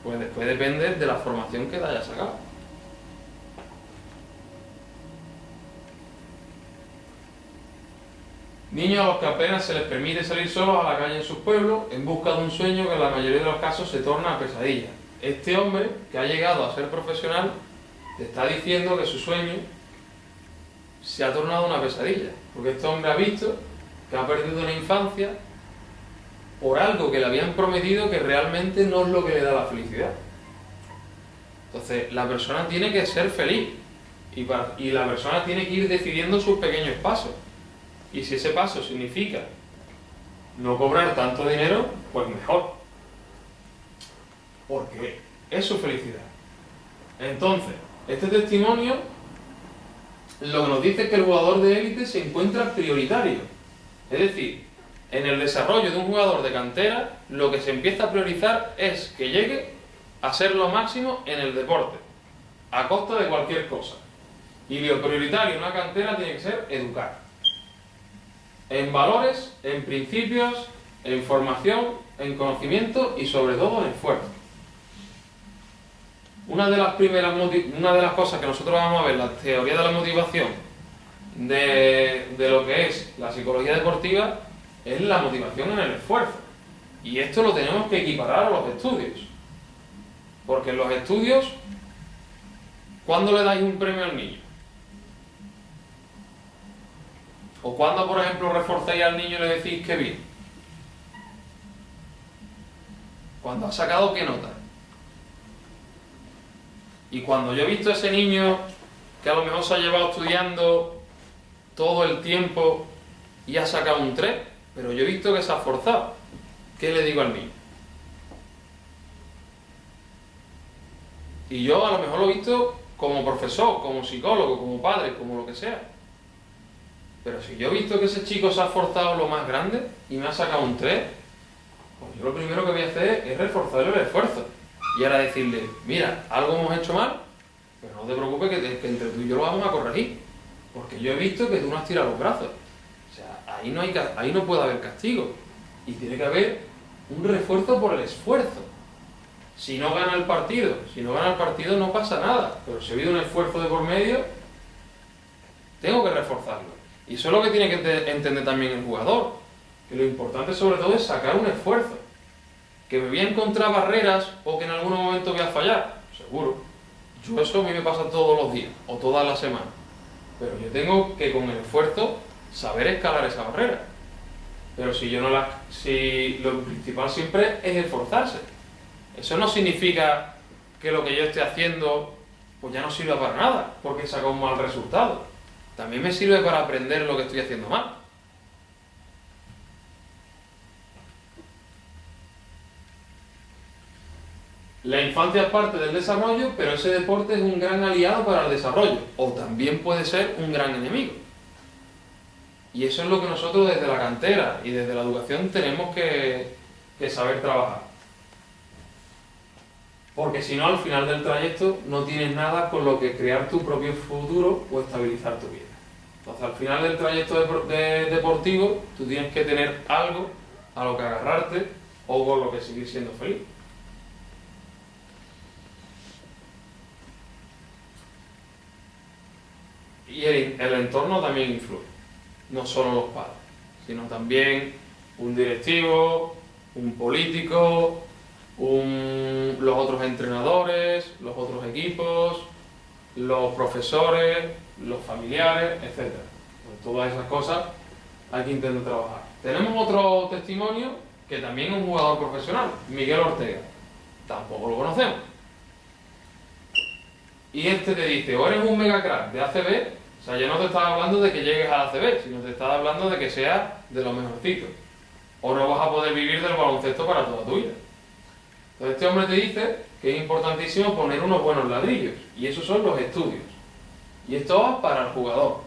Pues después depende de la formación que te hayas sacado. Niños a los que apenas se les permite salir solos a la calle en sus pueblos en busca de un sueño que en la mayoría de los casos se torna a pesadilla. Este hombre, que ha llegado a ser profesional, te está diciendo que su sueño se ha tornado una pesadilla. Porque este hombre ha visto que ha perdido una infancia por algo que le habían prometido que realmente no es lo que le da la felicidad. Entonces, la persona tiene que ser feliz y la persona tiene que ir decidiendo sus pequeños pasos. Y si ese paso significa no cobrar tanto dinero, pues mejor. Porque es su felicidad. Entonces, este testimonio lo que nos dice es que el jugador de élite se encuentra prioritario. Es decir, en el desarrollo de un jugador de cantera, lo que se empieza a priorizar es que llegue a ser lo máximo en el deporte, a costa de cualquier cosa. Y lo prioritario en una cantera tiene que ser educar. En valores, en principios, en formación, en conocimiento y sobre todo en esfuerzo. Una de las cosas que nosotros vamos a ver, la teoría de la motivación de lo que es la psicología deportiva, es la motivación en el esfuerzo. Y esto lo tenemos que equiparar a los estudios. Porque en los estudios, ¿cuándo le dais un premio al niño? ¿O cuándo, por ejemplo, reforzáis al niño y le decís que bien? ¿Cuándo ha sacado qué nota? Y cuando yo he visto a ese niño que a lo mejor se ha llevado estudiando todo el tiempo y ha sacado un 3, pero yo he visto que se ha esforzado, ¿qué le digo al niño? Y yo a lo mejor lo he visto como profesor, como psicólogo, como padre, como lo que sea. Pero si yo he visto que ese chico se ha esforzado lo más grande y me ha sacado un 3, pues yo lo primero que voy a hacer es reforzarle el esfuerzo. Y ahora decirle, mira, algo hemos hecho mal, pero no te preocupes que entre tú y yo lo vamos a corregir. Porque yo he visto que tú no has tirado los brazos. O sea, ahí no puede haber castigo. Y tiene que haber un refuerzo por el esfuerzo. Si no gana el partido no pasa nada, pero si ha habido un esfuerzo de por medio, tengo que reforzarlo. Y eso es lo que tiene que entender también el jugador, que lo importante sobre todo es sacar un esfuerzo. Que me voy a encontrar barreras o que en algún momento voy a fallar, seguro. Yo eso a mí me pasa todos los días o todas las semanas. Pero yo tengo que con el esfuerzo saber escalar esa barrera. Pero si lo principal siempre es esforzarse. Eso no significa que lo que yo esté haciendo pues ya no sirva para nada, porque he sacado un mal resultado. También me sirve para aprender lo que estoy haciendo mal. La infancia es parte del desarrollo, pero ese deporte es un gran aliado para el desarrollo, o también puede ser un gran enemigo. Y eso es lo que nosotros desde la cantera y desde la educación tenemos que saber trabajar. Porque si no, al final del trayecto no tienes nada con lo que crear tu propio futuro o estabilizar tu vida. Entonces, al final del trayecto deportivo, tú tienes que tener algo a lo que agarrarte o con lo que seguir siendo feliz. Y el entorno también influye, no solo los padres, sino también un directivo, un político, los otros entrenadores, los otros equipos, los profesores, los familiares, etc. Pues todas esas cosas hay que intentar trabajar. Tenemos otro testimonio que también es un jugador profesional, Miguel Ortega. Tampoco lo conocemos. Y este te dice, o eres un mega crack de ACB, o sea, ya no te estaba hablando de que llegues a ACB, sino te estaba hablando de que seas de los mejorcitos. O no vas a poder vivir del baloncesto para toda tu vida. Entonces este hombre te dice que es importantísimo poner unos buenos ladrillos, y esos son los estudios. Y esto va para el jugador.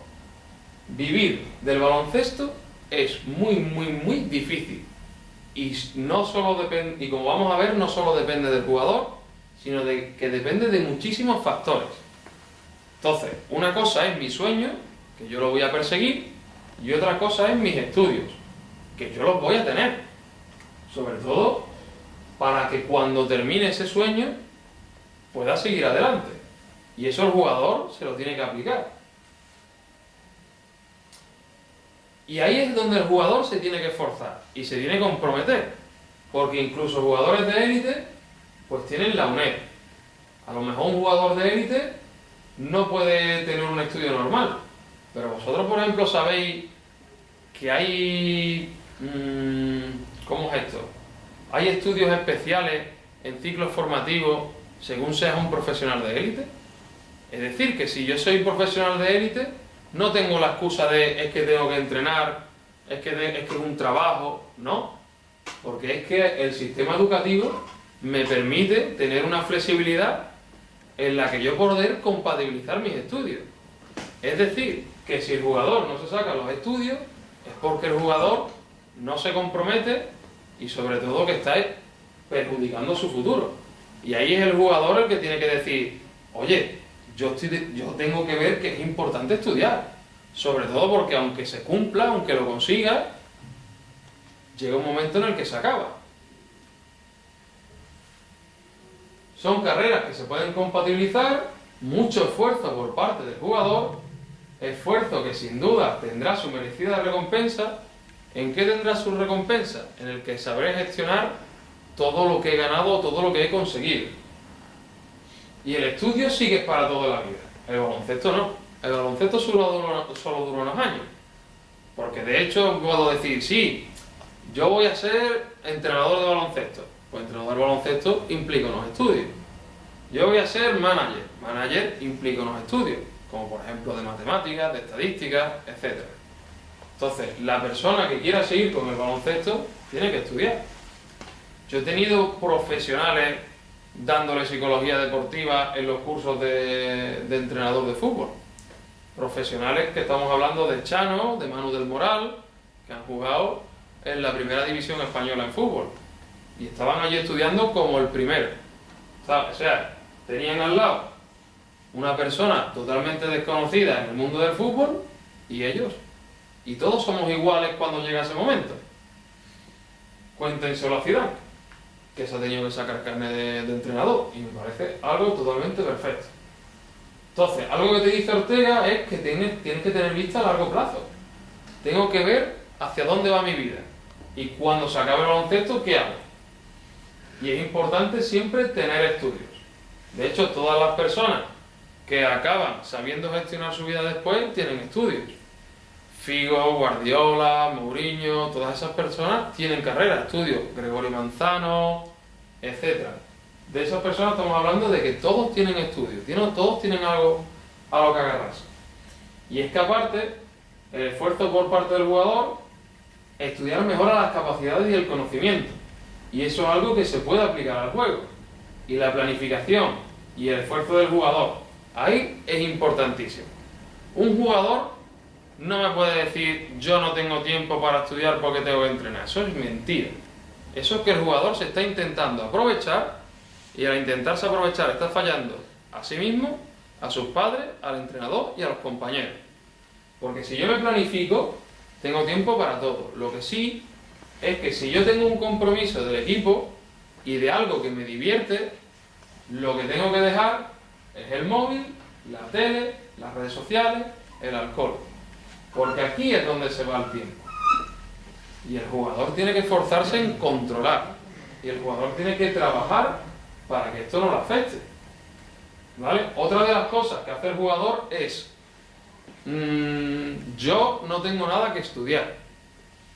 Vivir del baloncesto es muy, muy, muy difícil. Y no solo depende, y como vamos a ver, no solo depende del jugador, sino que depende de muchísimos factores. Entonces, una cosa es mi sueño, que yo lo voy a perseguir, y otra cosa es mis estudios, que yo los voy a tener. Sobre todo para que cuando termine ese sueño pueda seguir adelante. Y eso el jugador se lo tiene que aplicar. Y ahí es donde el jugador se tiene que esforzar y se tiene que comprometer. Porque incluso jugadores de élite pues tienen la UNED. A lo mejor un jugador de élite no puede tener un estudio normal. Pero vosotros, por ejemplo, sabéis que hay... ¿cómo es esto? Hay estudios especiales en ciclos formativos según seas un profesional de élite. Es decir, que si yo soy profesional de élite, no tengo la excusa de es que tengo que entrenar, es que es un trabajo, no. Porque es que el sistema educativo me permite tener una flexibilidad en la que yo poder compatibilizar mis estudios. Es decir, que si el jugador no se saca los estudios, es porque el jugador no se compromete y sobre todo que está perjudicando su futuro. Y ahí es el jugador el que tiene que decir, oye, yo tengo que ver que es importante estudiar. Sobre todo porque aunque se cumpla, aunque lo consiga, llega un momento en el que se acaba. Son carreras que se pueden compatibilizar, mucho esfuerzo por parte del jugador, esfuerzo que sin duda tendrá su merecida recompensa. ¿En qué tendrá su recompensa? En el que sabré gestionar todo lo que he ganado, todo lo que he conseguido. Y el estudio sí que es para toda la vida. El baloncesto no. El baloncesto solo dura unos años. Porque de hecho puedo decir, sí, yo voy a ser entrenador de baloncesto. Pues entrenador de baloncesto implica unos estudios. Yo voy a ser manager. Manager implica unos estudios, como por ejemplo de matemáticas, de estadísticas, etc. Entonces, la persona que quiera seguir con el baloncesto tiene que estudiar. Yo he tenido profesionales dándole psicología deportiva en los cursos de entrenador de fútbol. Profesionales que estamos hablando de Chano, de Manu del Moral, que han jugado en la primera división española en fútbol. Y estaban allí estudiando como el primero. O sea, tenían al lado una persona totalmente desconocida en el mundo del fútbol y ellos. Y todos somos iguales cuando llega ese momento. Cuéntenselo a Zidane, que se ha tenido que sacar carnet de entrenador, y me parece algo totalmente perfecto. Entonces, algo que te dice Ortega es que tienes que tener vista a largo plazo. Tengo que ver hacia dónde va mi vida, y cuando se acabe el baloncesto, ¿qué hago? Y es importante siempre tener estudios. De hecho, todas las personas que acaban sabiendo gestionar su vida después tienen estudios. Figo, Guardiola, Mourinho, todas esas personas tienen carrera, estudios. Gregorio Manzano, etc. De esas personas estamos hablando de que todos tienen estudios, todos tienen algo a lo que agarrarse. Y es que aparte, el esfuerzo por parte del jugador, estudiar mejora las capacidades y el conocimiento. Y eso es algo que se puede aplicar al juego. Y la planificación y el esfuerzo del jugador, ahí es importantísimo. Un jugador no me puede decir, yo no tengo tiempo para estudiar porque tengo que entrenar. Eso es mentira. Eso es que el jugador se está intentando aprovechar, y al intentarse aprovechar está fallando a sí mismo, a sus padres, al entrenador y a los compañeros. Porque si yo me planifico, tengo tiempo para todo. Lo que sí es que si yo tengo un compromiso del equipo y de algo que me divierte, lo que tengo que dejar es el móvil, la tele, las redes sociales, el alcohol. Porque aquí es donde se va el tiempo. Y el jugador tiene que esforzarse en controlar. Y el jugador tiene que trabajar para que esto no lo afecte. ¿Vale? Otra de las cosas que hace el jugador es yo no tengo nada que estudiar.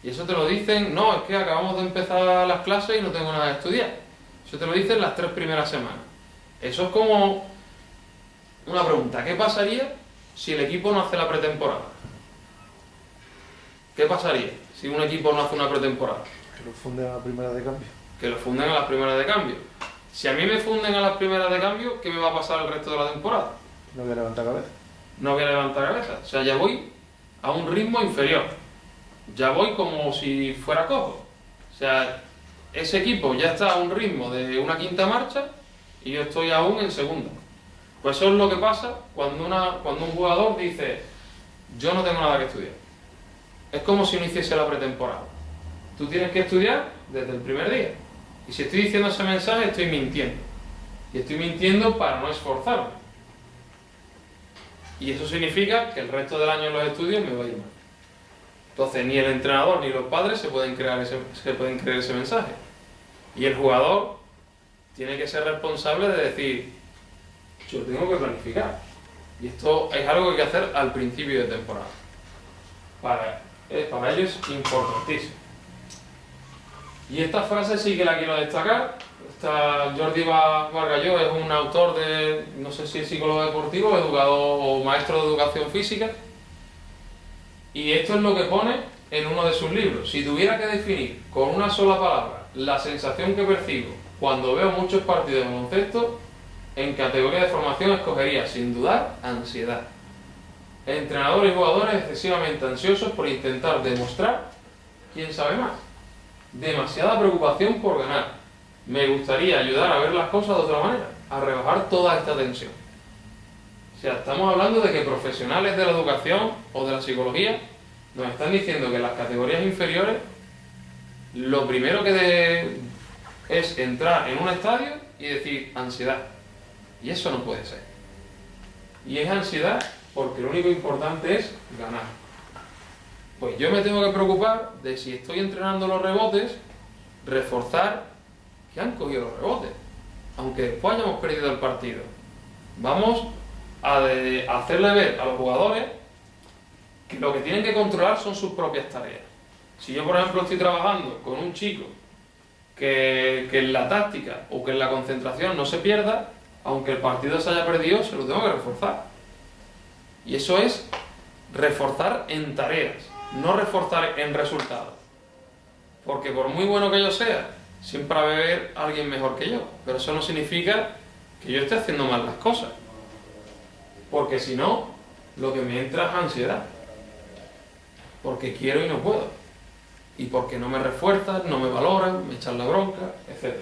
Y eso te lo dicen, no, es que acabamos de empezar las clases y no tengo nada que estudiar. Eso te lo dicen las 3 primeras semanas. Eso es como una pregunta, ¿qué pasaría si el equipo no hace la pretemporada? ¿Qué pasaría si un equipo no hace una pretemporada? Que lo funden a la primera de cambio. Que lo funden a las primeras de cambio. Si a mí me funden a las primeras de cambio, ¿qué me va a pasar el resto de la temporada? No voy a levantar cabeza. No voy a levantar cabeza. O sea, ya voy a un ritmo inferior. Ya voy como si fuera cojo. O sea, ese equipo ya está a un ritmo de una quinta marcha y yo estoy aún en segunda. Pues eso es lo que pasa cuando un jugador dice, yo no tengo nada que estudiar. Es como si no hiciese la pretemporada. Tú tienes que estudiar desde el primer día. Y si estoy diciendo ese mensaje, estoy mintiendo. Y estoy mintiendo para no esforzarme. Y eso significa que el resto del año en los estudios me va a ir mal. Entonces, ni el entrenador ni los padres se pueden creer ese mensaje. Y el jugador tiene que ser responsable de decir, yo tengo que planificar. Y esto es algo que hay que hacer al principio de temporada. Para ello es importantísimo. Y esta frase sí que la quiero destacar. Jordi Bargalló es un autor de, no sé si es psicólogo deportivo, educador o maestro de educación física. Y esto es lo que pone en uno de sus libros. Si tuviera que definir con una sola palabra la sensación que percibo cuando veo muchos partidos de baloncesto, en categoría de formación escogería, sin dudar, ansiedad. Entrenadores y jugadores excesivamente ansiosos por intentar demostrar quién sabe más. Demasiada preocupación por ganar. Me gustaría ayudar a ver las cosas de otra manera, a rebajar toda esta tensión. O sea, estamos hablando de que profesionales de la educación o de la psicología nos están diciendo que en las categorías inferiores lo primero que es entrar en un estadio y decir ansiedad. Y eso no puede ser. Y es ansiedad porque lo único importante es ganar. Pues yo me tengo que preocupar de si estoy entrenando los rebotes, reforzar que han cogido los rebotes, aunque después hayamos perdido el partido. Vamos a hacerle ver a los jugadores que lo que tienen que controlar son sus propias tareas. Si yo, por ejemplo, estoy trabajando con un chico que en la táctica o que en la concentración no se pierda, aunque el partido se haya perdido, se lo tengo que reforzar. Y eso es reforzar en tareas, no reforzar en resultados. Porque por muy bueno que yo sea, siempre va a haber alguien mejor que yo. Pero eso no significa que yo esté haciendo mal las cosas. Porque si no, lo que me entra es ansiedad. Porque quiero y no puedo. Y porque no me refuerzan, no me valoran, me echan la bronca, etc.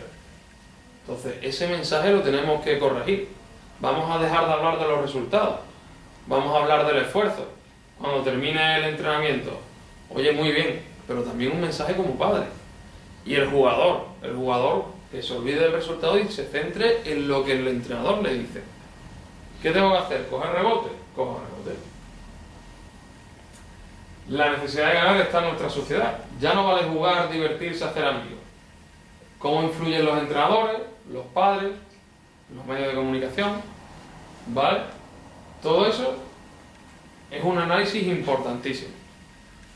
Entonces, ese mensaje lo tenemos que corregir. Vamos a dejar de hablar de los resultados. Vamos a hablar del esfuerzo. Cuando termine el entrenamiento, oye, muy bien, pero también un mensaje como padre. Y el jugador que se olvide del resultado y se centre en lo que el entrenador le dice. ¿Qué tengo que hacer? ¿Coger rebote? Cojo rebote. La necesidad de ganar está en nuestra sociedad. Ya no vale jugar, divertirse, hacer amigos. ¿Cómo influyen los entrenadores, los padres, los medios de comunicación? ¿Vale? Todo eso es un análisis importantísimo.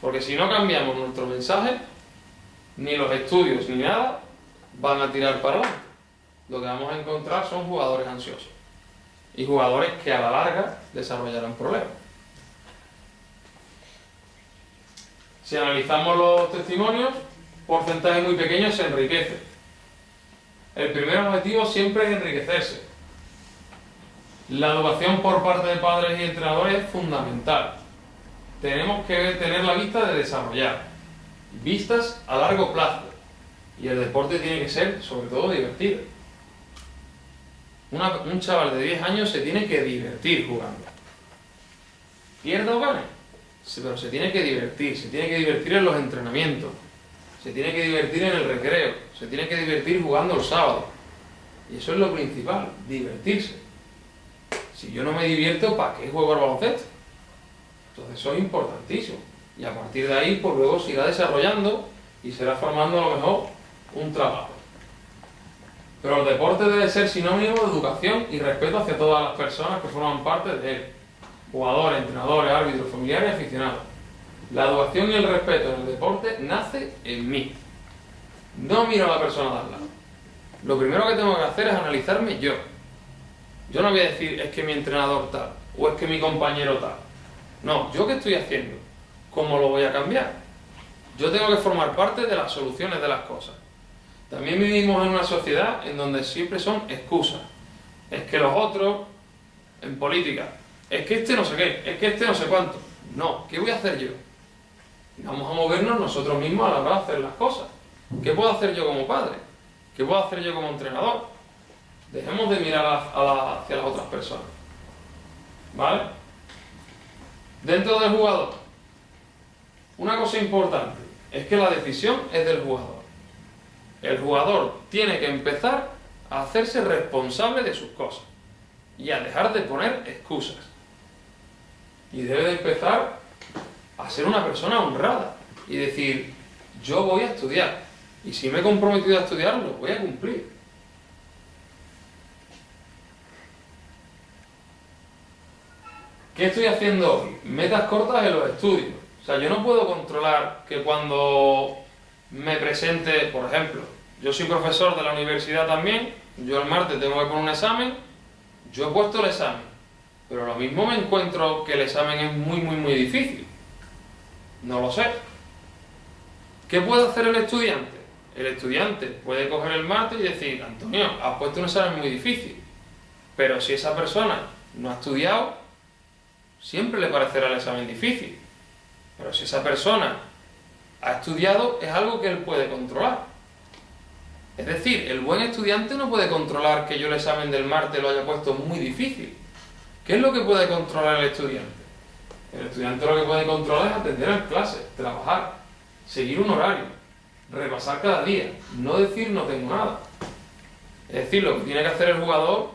Porque si no cambiamos nuestro mensaje, ni los estudios ni nada van a tirar para adelante. Lo que vamos a encontrar son jugadores ansiosos. Y jugadores que a la larga desarrollarán problemas. Si analizamos los testimonios, porcentaje muy pequeño se enriquece. El primer objetivo siempre es enriquecerse. La educación por parte de padres y entrenadores es fundamental. Tenemos que tener la vista de desarrollar. Vistas a largo plazo. Y el deporte tiene que ser, sobre todo, divertido. Un chaval de 10 años se tiene que divertir jugando. Pierda o gane, sí, pero se tiene que divertir en los entrenamientos, se tiene que divertir en el recreo, se tiene que divertir jugando el sábado. Y eso es lo principal, divertirse. Si yo no me divierto, ¿para qué juego al baloncesto? Entonces eso es importantísimo. Y a partir de ahí, pues luego se irá desarrollando y será formando a lo mejor un trabajo. Pero el deporte debe ser sinónimo de educación y respeto hacia todas las personas que forman parte de él. Jugadores, entrenadores, árbitros, familiares y aficionados. La educación y el respeto en el deporte nace en mí. No miro a la persona de al lado. Lo primero que tengo que hacer es analizarme yo. Yo no voy a decir es que mi entrenador tal o es que mi compañero tal. No, ¿yo qué estoy haciendo? ¿Cómo lo voy a cambiar? Yo tengo que formar parte de las soluciones de las cosas. También vivimos en una sociedad en donde siempre son excusas. Es que los otros, en política, es que este no sé qué, es que este no sé cuánto. No, ¿qué voy a hacer yo? Vamos a movernos nosotros mismos a la hora de hacer las cosas. ¿Qué puedo hacer yo como padre? ¿Qué puedo hacer yo como entrenador? Dejemos de mirar hacia las otras personas. ¿Vale? Dentro del jugador, una cosa importante es que la decisión es del jugador. El jugador tiene que empezar a hacerse responsable de sus cosas y a dejar de poner excusas. Y debe de empezar a ser una persona honrada y decir, yo voy a estudiar y si me he comprometido a estudiar, lo voy a cumplir. ¿Qué estoy haciendo hoy? Metas cortas en los estudios. O sea, yo no puedo controlar que cuando me presente, por ejemplo, yo soy profesor de la universidad también, yo el martes tengo que poner un examen, yo he puesto el examen, pero lo mismo me encuentro que el examen es muy difícil. No lo sé. ¿Qué puede hacer el estudiante? El estudiante puede coger el martes y decir, Antonio, has puesto un examen muy difícil, pero si esa persona no ha estudiado, siempre le parecerá el examen difícil. Pero si esa persona ha estudiado, es algo que él puede controlar. Es decir, el buen estudiante no puede controlar que yo el examen del martes lo haya puesto muy difícil. ¿Qué es lo que puede controlar el estudiante? El estudiante lo que puede controlar es atender a clases, trabajar, seguir un horario, repasar cada día, no decir no tengo nada. Es decir, lo que tiene que hacer el jugador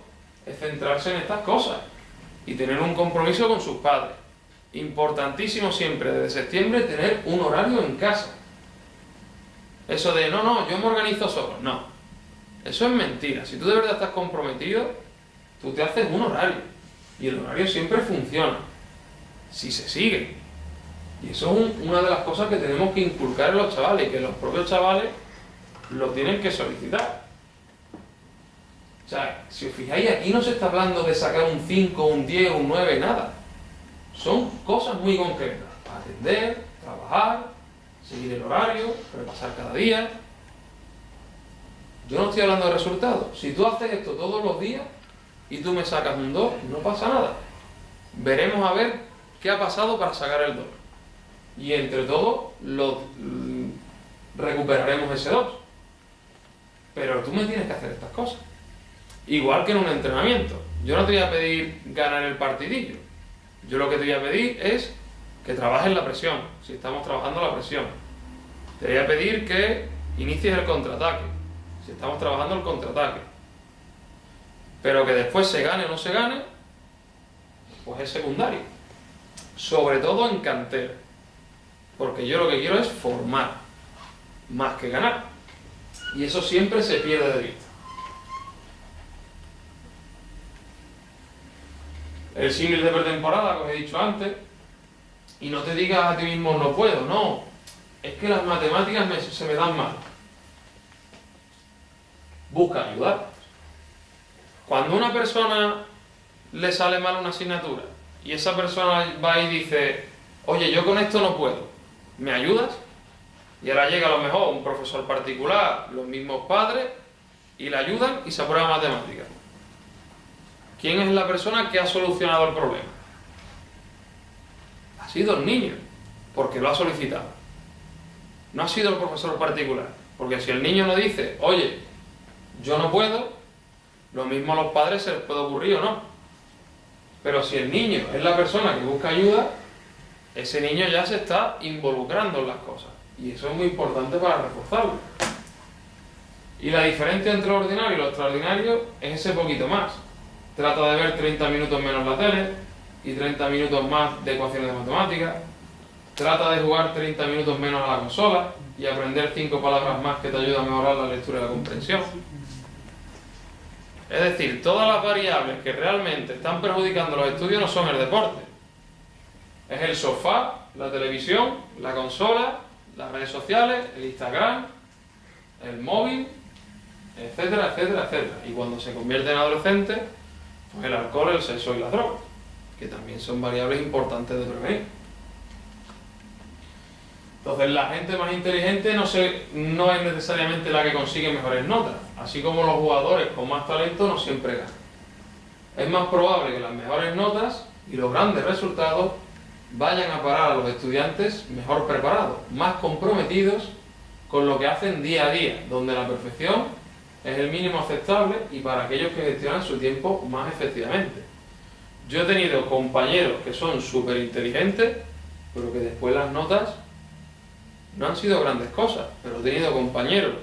es centrarse en estas cosas y tener un compromiso con sus padres. Importantísimo siempre, desde septiembre, tener un horario en casa. Eso de, no, yo me organizo solo. No, eso es mentira. Si tú de verdad estás comprometido, tú te haces un horario. Y el horario siempre funciona, si se sigue. Y eso es una de las cosas que tenemos que inculcar en los chavales, y que los propios chavales lo tienen que solicitar. O sea, si os fijáis, aquí no se está hablando de sacar un 5, un 10, un 9, nada. Son cosas muy concretas. Atender, trabajar, seguir el horario, repasar cada día. Yo no estoy hablando de resultados. Si tú haces esto todos los días y tú me sacas un 2, no pasa nada. Veremos a ver qué ha pasado para sacar el 2. Y entre todos recuperaremos ese 2. Pero tú me tienes que hacer estas cosas. Igual que en un entrenamiento. Yo no te voy a pedir ganar el partidillo. Yo lo que te voy a pedir es que trabajes la presión, si estamos trabajando la presión. Te voy a pedir que inicies el contraataque. si estamos trabajando el contraataque. Pero que después se gane o no se gane, pues es secundario. Sobre todo en cantera. Porque yo lo que quiero es formar, más que ganar. Y eso siempre se pierde de vista. El símil de pretemporada, que os he dicho antes, y no te digas a ti mismo no puedo, no. Es que las matemáticas se me dan mal. Busca ayudar. Cuando a una persona le sale mal una asignatura y esa persona va y dice, oye, yo con esto no puedo, ¿me ayudas? Y ahora llega a lo mejor un profesor particular, los mismos padres, y le ayudan y se aprueba matemáticas. ¿Quién es la persona que ha solucionado el problema? Ha sido el niño, porque lo ha solicitado. No ha sido el profesor particular, porque si el niño no dice, oye, yo no puedo, lo mismo a los padres se les puede ocurrir o no. Pero si el niño es la persona que busca ayuda, ese niño ya se está involucrando en las cosas. Y eso es muy importante para reforzarlo. Y la diferencia entre lo ordinario y lo extraordinario es ese poquito más. Trata de ver 30 minutos menos la tele y 30 minutos más de ecuaciones de matemáticas. Trata de jugar 30 minutos menos a la consola y aprender 5 palabras más que te ayudan a mejorar la lectura y la comprensión. Es decir, todas las variables que realmente están perjudicando los estudios no son el deporte. Es el sofá, la televisión, la consola, las redes sociales, el Instagram, el móvil, etcétera, etcétera, etcétera. Y cuando se convierte en adolescente, pues el alcohol, el sexo y las drogas, que también son variables importantes de prevenir. Entonces, la gente más inteligente no es necesariamente la que consigue mejores notas, así como los jugadores con más talento no siempre ganan. Es más probable que las mejores notas y los grandes resultados vayan a parar a los estudiantes mejor preparados, más comprometidos con lo que hacen día a día, donde la perfección es el mínimo aceptable y para aquellos que gestionan su tiempo más efectivamente. Yo he tenido compañeros que son súper inteligentes, pero que después las notas no han sido grandes cosas, pero he tenido compañeros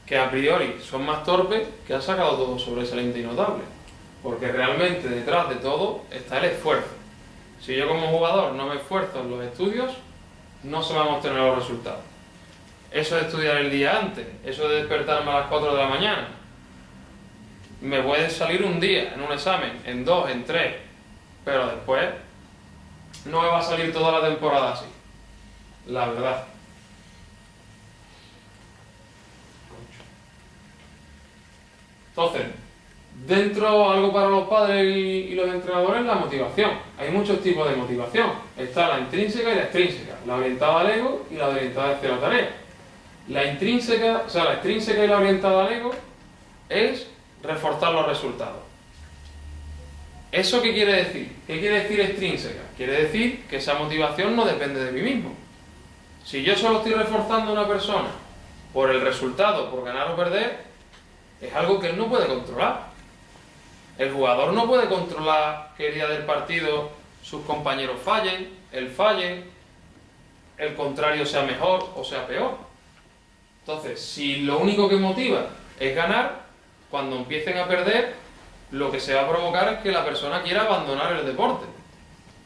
que a priori son más torpes, que han sacado todo sobresaliente y notable, porque realmente detrás de todo está el esfuerzo. Si yo como jugador no me esfuerzo en los estudios, no se van a obtener los resultados. Eso de estudiar el día antes, eso de despertarme a las 4 de la mañana, me puede salir un día en un examen, en 2, en 3, pero después no me va a salir toda la temporada así, la verdad. Entonces, dentro algo para los padres y los entrenadores, la motivación. Hay muchos tipos de motivación. Está la intrínseca y la extrínseca, la orientada al ego y la orientada hacia la tarea. La intrínseca, la extrínseca y la orientada al ego es reforzar los resultados. ¿Eso qué quiere decir? ¿Qué quiere decir extrínseca? Quiere decir que esa motivación no depende de mí mismo. Si yo solo estoy reforzando a una persona por el resultado, por ganar o perder, es algo que él no puede controlar. El jugador no puede controlar que el día del partido sus compañeros fallen, él falle, el contrario sea mejor o sea peor. Entonces, si lo único que motiva es ganar, cuando empiecen a perder, lo que se va a provocar es que la persona quiera abandonar el deporte,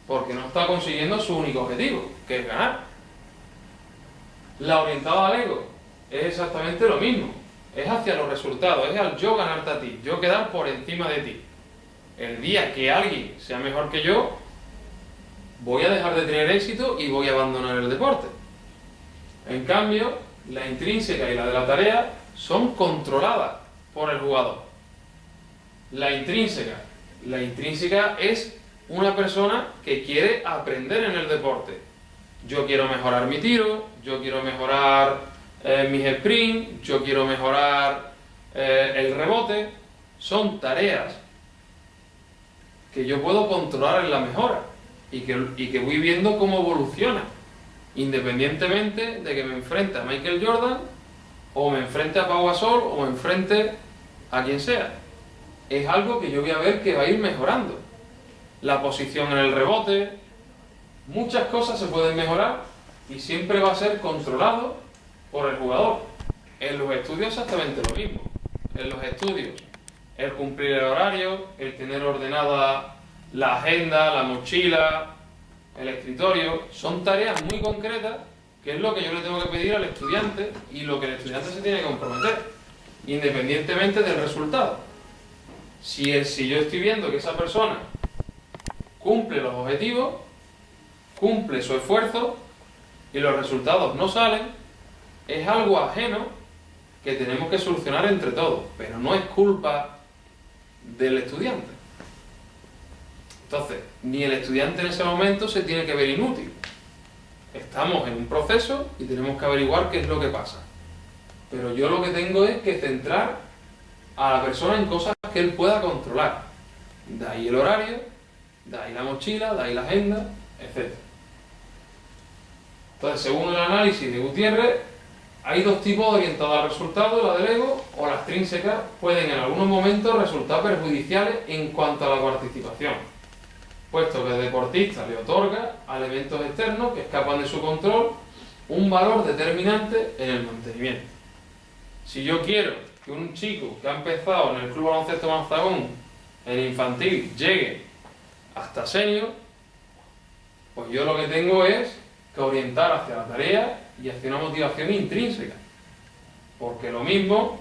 porque no está consiguiendo su único objetivo, que es ganar. La orientada al ego es exactamente lo mismo, es hacia los resultados, es al yo ganarte a ti, yo quedar por encima de ti. El día que alguien sea mejor que yo, voy a dejar de tener éxito y voy a abandonar el deporte. En cambio, la intrínseca y la de la tarea son controladas por el jugador. La intrínseca es una persona que quiere aprender en el deporte. Yo quiero mejorar mi tiro, yo quiero mejorar mis sprints, yo quiero mejorar el rebote. Son tareas que yo puedo controlar en la mejora y que voy viendo cómo evoluciona, independientemente de que me enfrente a Michael Jordan o me enfrente a Pau Gasol o me enfrente a quien sea. Es algo que yo voy a ver que va a ir mejorando. La posición en el rebote, muchas cosas se pueden mejorar y siempre va a ser controlado por el jugador. En los estudios exactamente lo mismo. En los estudios, el cumplir el horario, el tener ordenada la agenda, la mochila, el escritorio, son tareas muy concretas que es lo que yo le tengo que pedir al estudiante y lo que el estudiante se tiene que comprometer, independientemente del resultado. Si yo estoy viendo que esa persona cumple los objetivos, cumple su esfuerzo y los resultados no salen, es algo ajeno que tenemos que solucionar entre todos, pero no es culpa del estudiante. Entonces, ni el estudiante en ese momento se tiene que ver inútil. Estamos en un proceso y tenemos que averiguar qué es lo que pasa. Pero yo lo que tengo es que centrar a la persona en cosas que él pueda controlar. De ahí el horario, de ahí la mochila, de ahí la agenda, etc. Entonces, según el análisis de Gutiérrez, hay dos tipos de orientados al resultado, la del ego o la extrínseca, pueden en algunos momentos resultar perjudiciales en cuanto a la participación, puesto que el deportista le otorga a elementos externos que escapan de su control un valor determinante en el mantenimiento. Si yo quiero que un chico que ha empezado en el Club Baloncesto Manzagón, en infantil, llegue hasta senior, pues yo lo que tengo es que orientar hacia la tarea y hacia una motivación intrínseca. Porque lo mismo,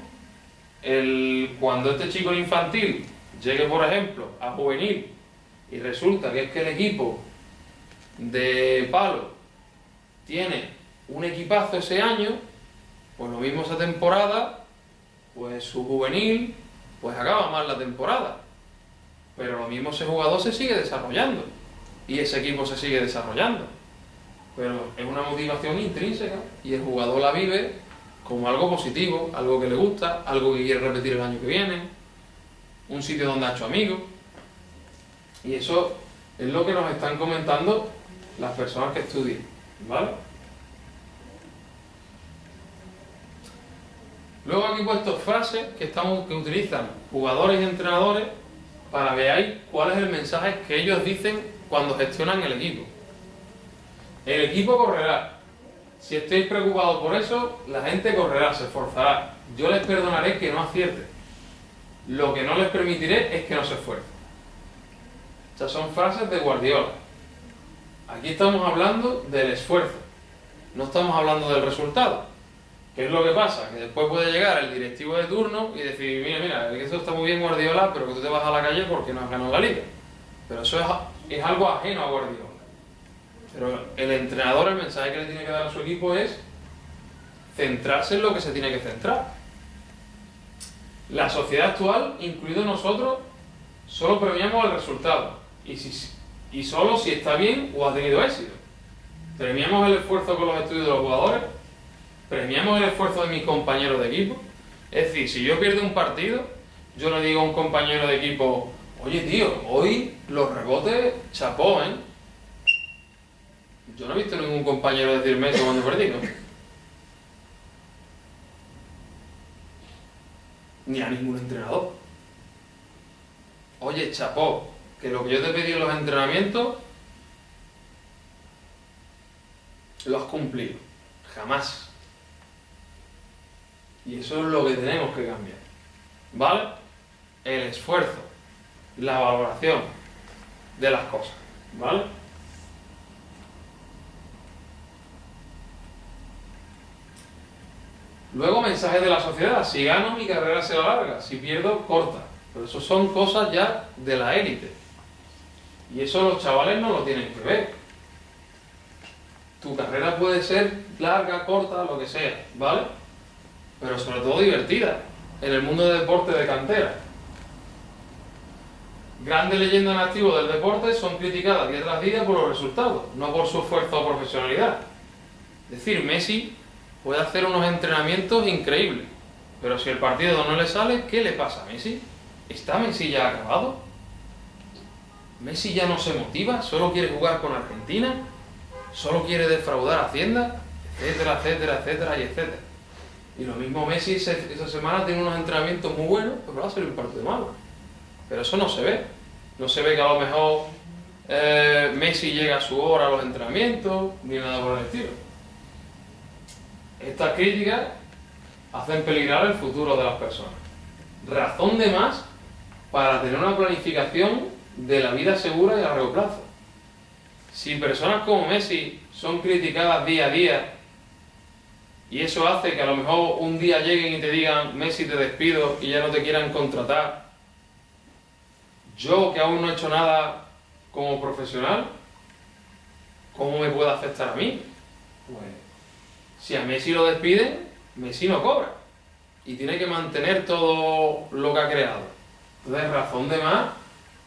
cuando este chico en infantil llegue, por ejemplo, a juvenil y resulta que es que el equipo de palo tiene un equipazo ese año, pues lo mismo esa temporada, pues su juvenil, pues acaba mal la temporada. Pero lo mismo ese jugador se sigue desarrollando y ese equipo se sigue desarrollando. Pero es una motivación intrínseca y el jugador la vive como algo positivo, algo que le gusta, algo que quiere repetir el año que viene, un sitio donde ha hecho amigos. Y eso es lo que nos están comentando las personas que estudian, ¿vale? Luego aquí he puesto frases que utilizan jugadores y entrenadores para que veáis cuál es el mensaje que ellos dicen cuando gestionan el equipo. El equipo correrá. Si estáis preocupados por eso, la gente correrá, se esforzará. Yo les perdonaré que no acierten. Lo que no les permitiré es que no se esfuercen. Estas son frases de Guardiola. Aquí estamos hablando del esfuerzo. No estamos hablando del resultado. ¿Qué es lo que pasa? Que después puede llegar el directivo de turno y decir, mira, que eso está muy bien Guardiola, pero que tú te vas a la calle porque no has ganado la liga. Pero eso es algo ajeno a Guardiola. Pero el entrenador, el mensaje que le tiene que dar a su equipo es centrarse en lo que se tiene que centrar. La sociedad actual, incluido nosotros, solo premiamos el resultado. Y solo si está bien o ha tenido éxito. Premiamos el esfuerzo con los estudios de los jugadores, premiamos el esfuerzo de mis compañeros de equipo. Es decir, si yo pierdo un partido, yo le digo a un compañero de equipo, oye tío, hoy los rebotes chapó, ¿eh? Yo no he visto ningún compañero decirme eso cuando perdí, ¿no? Ni a ningún entrenador. Oye, chapó, que lo que yo te pedí en los entrenamientos lo has cumplido. Jamás. Y eso es lo que tenemos que cambiar. ¿Vale? El esfuerzo, la valoración de las cosas. ¿Vale? Luego, mensajes de la sociedad. Si gano, mi carrera será larga. Si pierdo, corta. Pero eso son cosas ya de la élite. Y eso los chavales no lo tienen que ver. Tu carrera puede ser larga, corta, lo que sea, ¿vale? Pero sobre todo divertida. En el mundo del deporte de cantera. Grandes leyendas en activo del deporte son criticadas día tras día por los resultados, no por su esfuerzo o profesionalidad. Es decir, Messi puede hacer unos entrenamientos increíbles, pero si el partido no le sale, ¿qué le pasa a Messi? ¿Está Messi ya acabado? ¿Messi ya no se motiva? ¿Solo quiere jugar con Argentina? ¿Solo quiere defraudar a Hacienda? Etcétera, etcétera, etcétera y etcétera. Y lo mismo Messi esa semana tiene unos entrenamientos muy buenos, pero va a ser un partido malo. Pero eso no se ve. No se ve que a lo mejor Messi llega a su hora a los entrenamientos, ni nada por el estilo. Estas críticas hacen peligrar el futuro de las personas. Razón de más para tener una planificación de la vida segura y a largo plazo. Si personas como Messi son criticadas día a día y eso hace que a lo mejor un día lleguen y te digan Messi te despido y ya no te quieran contratar, yo que aún no he hecho nada como profesional, ¿cómo me puede afectar a mí? Pues si a Messi lo despiden, Messi no cobra y tiene que mantener todo lo que ha creado. Entonces, razón de más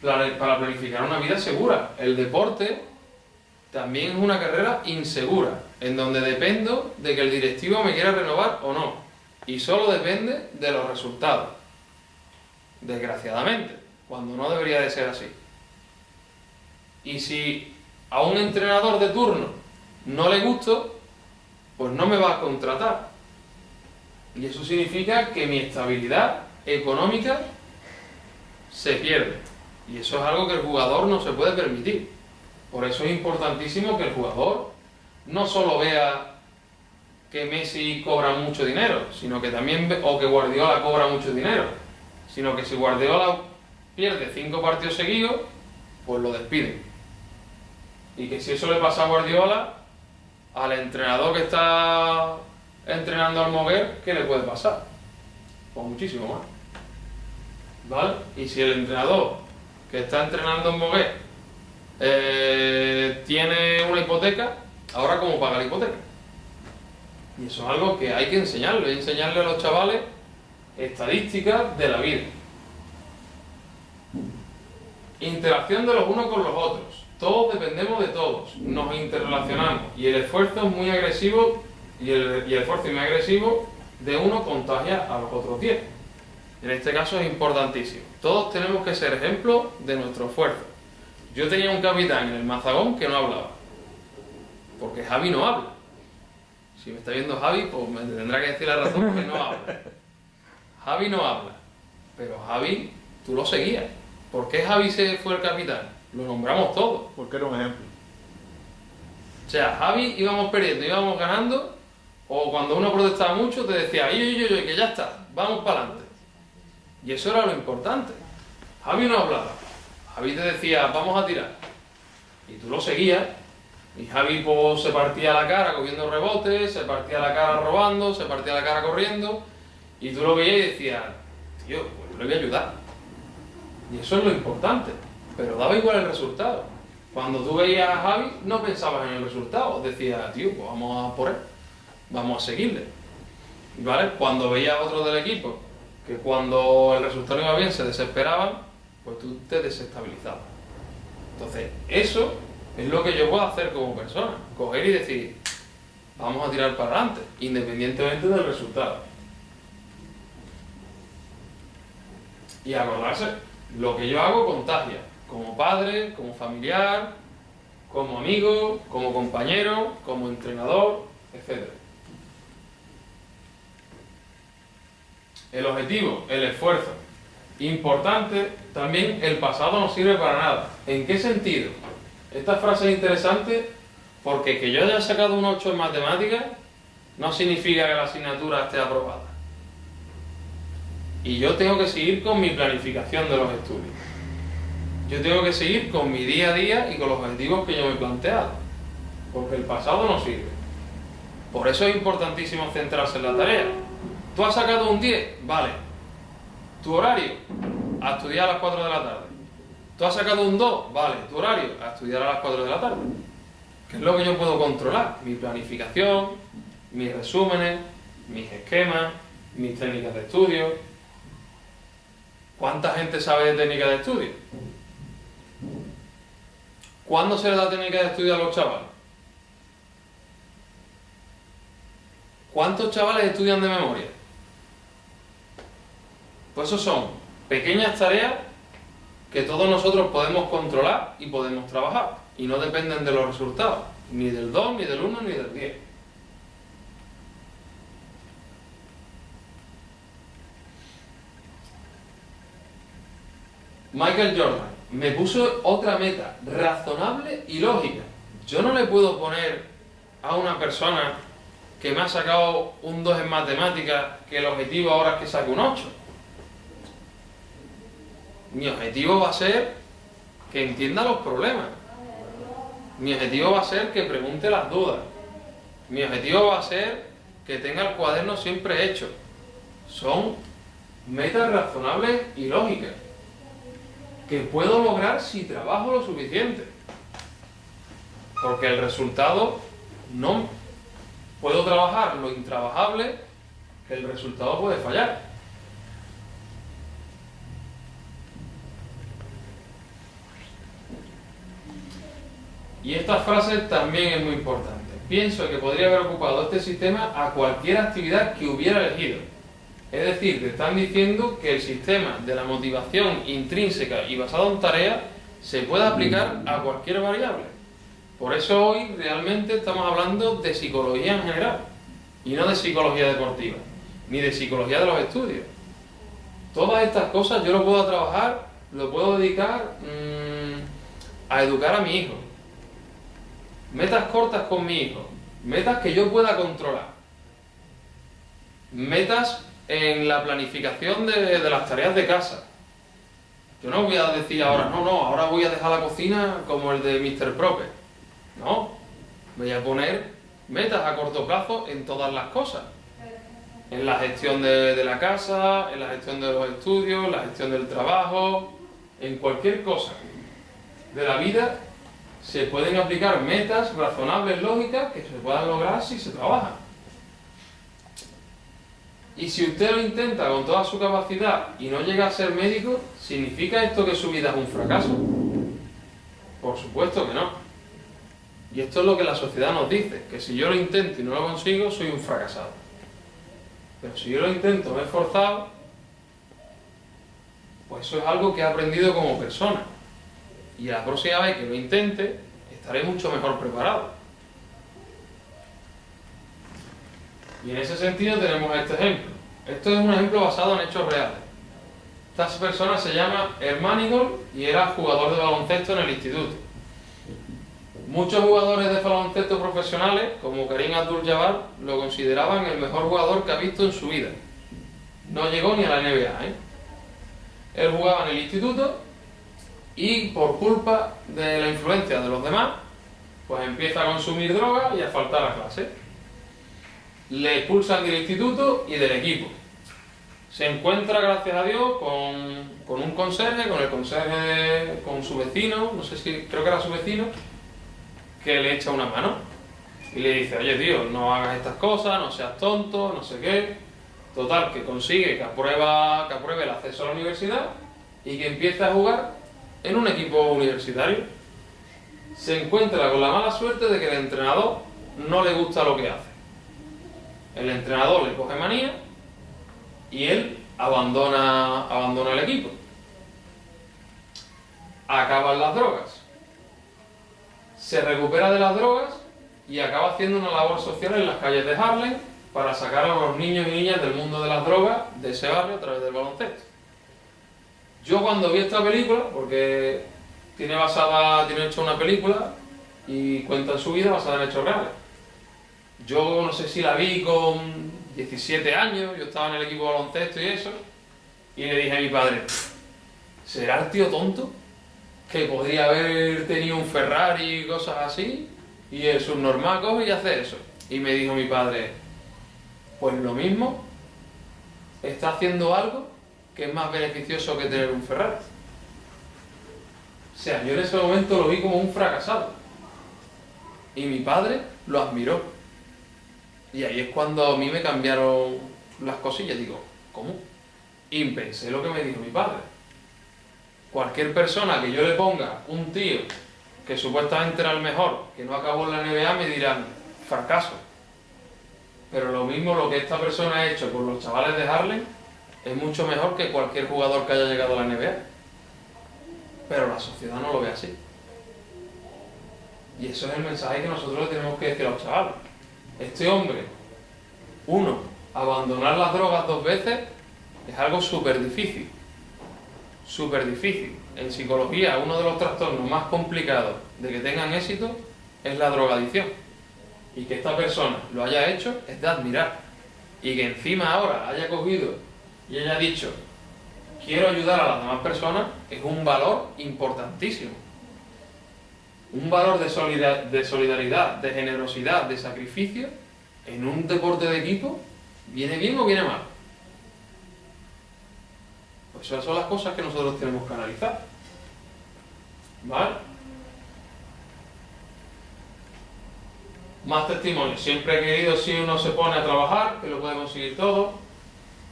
para planificar una vida segura. El deporte también es una carrera insegura, en donde dependo de que el directivo me quiera renovar o no. Y solo depende de los resultados. Desgraciadamente, cuando no debería de ser así. Y si a un entrenador de turno no le gusto, pues no me va a contratar. Y eso significa que mi estabilidad económica se pierde. Y eso es algo que el jugador no se puede permitir. Por eso es importantísimo que el jugador no solo vea que Messi cobra mucho dinero, sino que también o que Guardiola cobra mucho dinero, sino que si Guardiola pierde 5 partidos seguidos, pues lo despiden. Y que si eso le pasa a Guardiola, al entrenador que está entrenando al Moguer, ¿qué le puede pasar? Pues muchísimo más. ¿Vale? Y si el entrenador que está entrenando en Moguer tiene una hipoteca, ahora ¿cómo paga la hipoteca? Y eso es algo que hay que enseñarle a los chavales estadísticas de la vida. Interacción de los unos con los otros. Todos dependemos de todos, nos interrelacionamos y el esfuerzo es muy agresivo y el esfuerzo muy agresivo de uno contagia a los otros 10. En este caso es importantísimo. Todos tenemos que ser ejemplos de nuestro esfuerzo. Yo tenía un capitán en el Mazagón que no hablaba, porque Javi no habla. Si me está viendo Javi, pues me tendrá que decir la razón porque no habla. Javi no habla, pero Javi, tú lo seguías. ¿Por qué Javi se fue el capitán? Lo nombramos todos. Porque era un ejemplo. O sea, Javi íbamos perdiendo, íbamos ganando, o cuando uno protestaba mucho te decía, que ya está, vamos para adelante. Y eso era lo importante. Javi no hablaba. Javi te decía, vamos a tirar. Y tú lo seguías. Y Javi pues, se partía la cara cogiendo rebotes, se partía la cara robando, se partía la cara corriendo. Y tú lo veías y decías, tío, pues yo le voy a ayudar. Y eso es lo importante. Pero daba igual el resultado. Cuando tú veías a Javi, no pensabas en el resultado. Decías, tío, pues vamos a por él. Vamos a seguirle. ¿Vale? Cuando veías a otros del equipo, que cuando el resultado no iba bien se desesperaban, pues tú te desestabilizabas. Entonces, eso es lo que yo puedo hacer como persona. Coger y decir, vamos a tirar para adelante, independientemente del resultado. Y acordarse, lo que yo hago contagia. Como padre, como familiar, como amigo, como compañero, como entrenador, etc. El objetivo, el esfuerzo. Importante, también el pasado no sirve para nada. ¿En qué sentido? Esta frase es interesante porque que yo haya sacado un 8 en matemáticas no significa que la asignatura esté aprobada. Y yo tengo que seguir con mi planificación de los estudios. Yo tengo que seguir con mi día a día y con los objetivos que yo me he planteado. Porque el pasado no sirve. Por eso es importantísimo centrarse en la tarea. ¿Tú has sacado un 10? Vale. ¿Tu horario? A estudiar a las 4 de la tarde. ¿Tú has sacado un 2? Vale. ¿Tu horario? A estudiar a las 4 de la tarde. ¿Qué es lo que yo puedo controlar? Mi planificación, mis resúmenes, mis esquemas, mis técnicas de estudio. ¿Cuánta gente sabe de técnicas de estudio? ¿Cuándo se le da técnica de estudio a los chavales? ¿Cuántos chavales estudian de memoria? Pues eso son pequeñas tareas que todos nosotros podemos controlar y podemos trabajar. Y no dependen de los resultados, ni del 2, ni del 1, ni del 10. Michael Jordan me puso otra meta razonable y lógica. Yo no le puedo poner a una persona que me ha sacado un 2 en matemáticas, que el objetivo ahora es que saque un 8. Mi objetivo va a ser que entienda los problemas. Mi objetivo va a ser que pregunte las dudas. Mi objetivo va a ser que tenga el cuaderno siempre hecho. Son metas razonables y lógicas que puedo lograr si trabajo lo suficiente. Porque el resultado no puedo trabajar lo intrabajable, que el resultado puede fallar. Y esta frase también es muy importante. Pienso que podría haber ocupado este sistema a cualquier actividad que hubiera elegido. Es decir, te están diciendo que el sistema de la motivación intrínseca y basado en tareas se puede aplicar a cualquier variable. Por eso hoy realmente estamos hablando de psicología en general y no de psicología deportiva, ni de psicología de los estudios. Todas estas cosas yo lo puedo trabajar, lo puedo dedicar a educar a mi hijo. Metas cortas con mi hijo, metas que yo pueda controlar, metas en la planificación de las tareas de casa. Yo no voy a decir ahora, ahora voy a dejar la cocina como el de Mr. Proper. No, voy a poner metas a corto plazo en todas las cosas. En la gestión de la casa, en la gestión de los estudios, en la gestión del trabajo, en cualquier cosa de la vida. Se pueden aplicar metas razonables, lógicas, que se puedan lograr si se trabaja. Y si usted lo intenta con toda su capacidad y no llega a ser médico, ¿significa esto que su vida es un fracaso? Por supuesto que no. Y esto es lo que la sociedad nos dice, que si yo lo intento y no lo consigo, soy un fracasado. Pero si yo lo intento, me he esforzado, pues eso es algo que he aprendido como persona. Y la próxima vez que lo intente, estaré mucho mejor preparado. Y en ese sentido tenemos este ejemplo. Esto es un ejemplo basado en hechos reales. Esta persona se llama Hermanigol y era jugador de baloncesto en el instituto. Muchos jugadores de baloncesto profesionales, como Karim Abdul-Jabbar, lo consideraban el mejor jugador que ha visto en su vida. No llegó ni a la NBA, Él jugaba en el instituto y por culpa de la influencia de los demás, pues empieza a consumir drogas y a faltar a clase. Le expulsan del instituto y del equipo. Se encuentra, gracias a Dios, con un conserje, con su vecino, no sé si, creo que era su vecino, que le echa una mano y le dice: oye tío, no hagas estas cosas, no seas tonto, no sé qué. Total, que consigue que apruebe el acceso a la universidad y que empiece a jugar en un equipo universitario. Se encuentra con la mala suerte de que el entrenador no le gusta lo que hace. El entrenador le coge manía y él abandona el equipo. Acaban las drogas. Se recupera de las drogas y acaba haciendo una labor social en las calles de Harlem para sacar a los niños y niñas del mundo de las drogas de ese barrio a través del baloncesto. Yo cuando vi esta película, porque tiene hecho una película y cuenta su vida basada en hechos reales. Yo no sé si la vi con 17 años, yo estaba en el equipo de baloncesto y eso, y le dije a mi padre: ¿será el tío tonto que podría haber tenido un Ferrari y cosas así? Y el subnormal coge y hace eso. Y me dijo mi padre: pues lo mismo, está haciendo algo que es más beneficioso que tener un Ferrari. O sea, yo en ese momento lo vi como un fracasado. Y mi padre lo admiró. Y ahí es cuando a mí me cambiaron las cosillas. Digo, ¿cómo? Y pensé lo que me dijo mi padre. Cualquier persona que yo le ponga un tío que supuestamente era el mejor, que no acabó en la NBA, me dirán: fracaso. Pero lo mismo, lo que esta persona ha hecho con los chavales de Harlem es mucho mejor que cualquier jugador que haya llegado a la NBA. Pero la sociedad no lo ve así. Y eso es el mensaje que nosotros le tenemos que decir a los chavales. Este hombre, abandonar las drogas 2 veces es algo súper difícil. Súper difícil. En psicología, uno de los trastornos más complicados de que tengan éxito es la drogadicción. y que esta persona lo haya hecho es de admirar. Y que encima ahora haya cogido y haya dicho quiero ayudar a las demás personas es un valor importantísimo. Un valor de solidaridad, de generosidad, de sacrificio en un deporte de equipo, ¿viene bien o viene mal? Pues esas son las cosas que nosotros tenemos que analizar. ¿Vale? Más testimonios. Siempre he querido, si uno se pone a trabajar, que lo puede conseguir todo.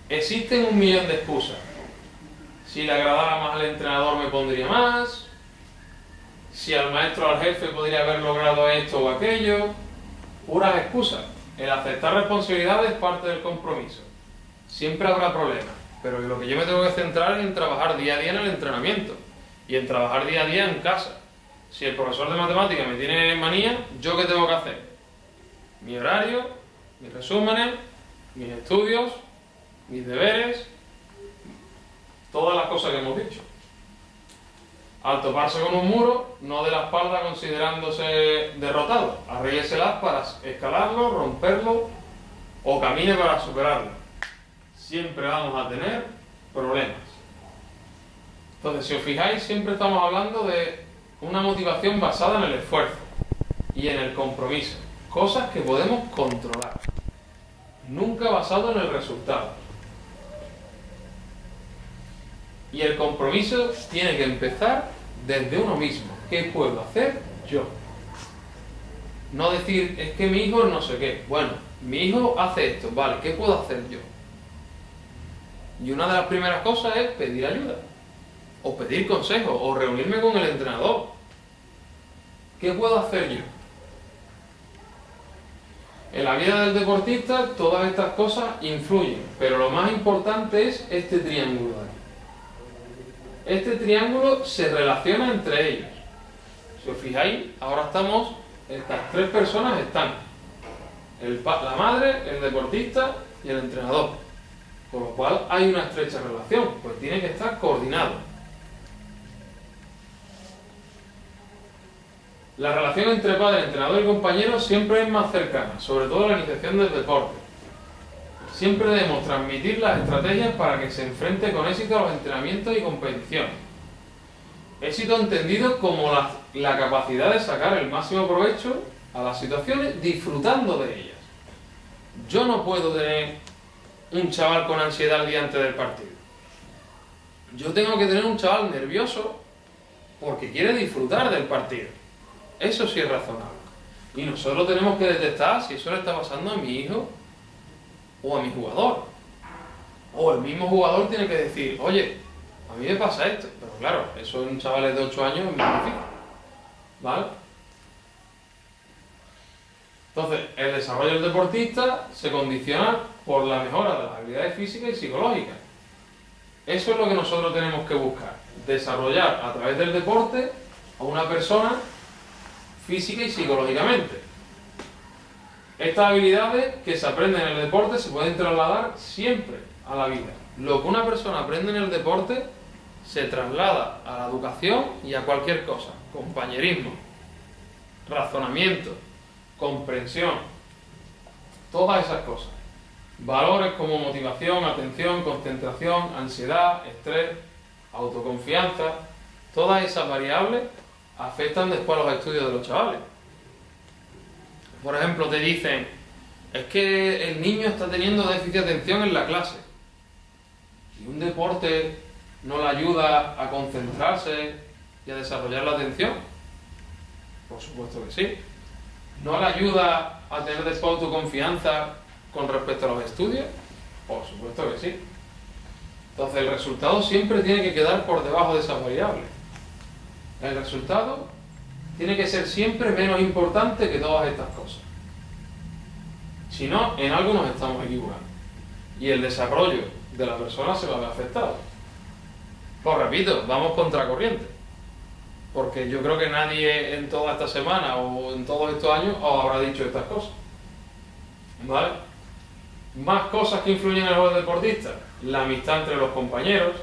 Existen 1.000.000 de excusas. Si le agradara más al entrenador me pondría más. Si al maestro o al jefe podría haber logrado esto o aquello. Puras excusas. El aceptar responsabilidades es parte del compromiso. Siempre habrá problemas, pero lo que yo me tengo que centrar es en trabajar día a día en el entrenamiento y en trabajar día a día en casa. Si el profesor de matemáticas me tiene manía, ¿yo qué tengo que hacer? Mi horario, mis resúmenes, mis estudios, mis deberes, todas las cosas que hemos dicho. Al toparse con un muro, no de la espalda considerándose derrotado, arríeselas para escalarlo, romperlo o camine para superarlo. Siempre vamos a tener problemas. Entonces, si os fijáis, siempre estamos hablando de una motivación basada en el esfuerzo y en el compromiso. Cosas que podemos controlar. Nunca basado en el resultado. Y el compromiso tiene que empezar desde uno mismo. ¿Qué puedo hacer yo? No decir, es que mi hijo no sé qué. Bueno, mi hijo hace esto, vale, ¿qué puedo hacer yo? Y una de las primeras cosas es pedir ayuda, o pedir consejo, o reunirme con el entrenador. ¿Qué puedo hacer yo? En la vida del deportista todas estas cosas influyen, pero lo más importante es este triángulo de aquí. Este triángulo se relaciona entre ellos. Si os fijáis, ahora estamos, estas tres personas están. La madre, el deportista y el entrenador. Con lo cual hay una estrecha relación, pues tiene que estar coordinado. La relación entre padre, entrenador y compañero siempre es más cercana, sobre todo en la iniciación del deporte. Siempre debemos transmitir las estrategias para que se enfrente con éxito a los entrenamientos y competiciones. Éxito entendido como la capacidad de sacar el máximo provecho a las situaciones disfrutando de ellas. Yo no puedo tener un chaval con ansiedad el día antes del partido. Yo tengo que tener un chaval nervioso porque quiere disfrutar del partido. Eso sí es razonable. Y nosotros tenemos que detectar si eso le está pasando a mi hijo o a mi jugador. O el mismo jugador tiene que decir, oye, a mí me pasa esto. Pero claro, eso en chavales de 8 años es muy difícil. ¿Vale? Entonces, el desarrollo del deportista se condiciona por la mejora de las habilidades físicas y psicológicas. Eso es lo que nosotros tenemos que buscar. Desarrollar a través del deporte a una persona física y psicológicamente. Estas habilidades que se aprenden en el deporte se pueden trasladar siempre a la vida. Lo que una persona aprende en el deporte se traslada a la educación y a cualquier cosa. Compañerismo, razonamiento, comprensión, todas esas cosas. Valores como motivación, atención, concentración, ansiedad, estrés, autoconfianza, todas esas variables afectan después a los estudios de los chavales. Por ejemplo, te dicen, es que el niño está teniendo déficit de atención en la clase. ¿Y un deporte no le ayuda a concentrarse y a desarrollar la atención? Por supuesto que sí. ¿No le ayuda a tener después autoconfianza con respecto a los estudios? Por supuesto que sí. Entonces el resultado siempre tiene que quedar por debajo de esas variables. El resultado tiene que ser siempre menos importante que todas estas cosas. Si no, en algo nos estamos equivocando. Y el desarrollo de la persona se va a ver afectado. Pues repito, vamos contracorriente. Porque yo creo que nadie en toda esta semana o en todos estos años os habrá dicho estas cosas. ¿Vale? Más cosas que influyen en el juego del deportista. La amistad entre los compañeros.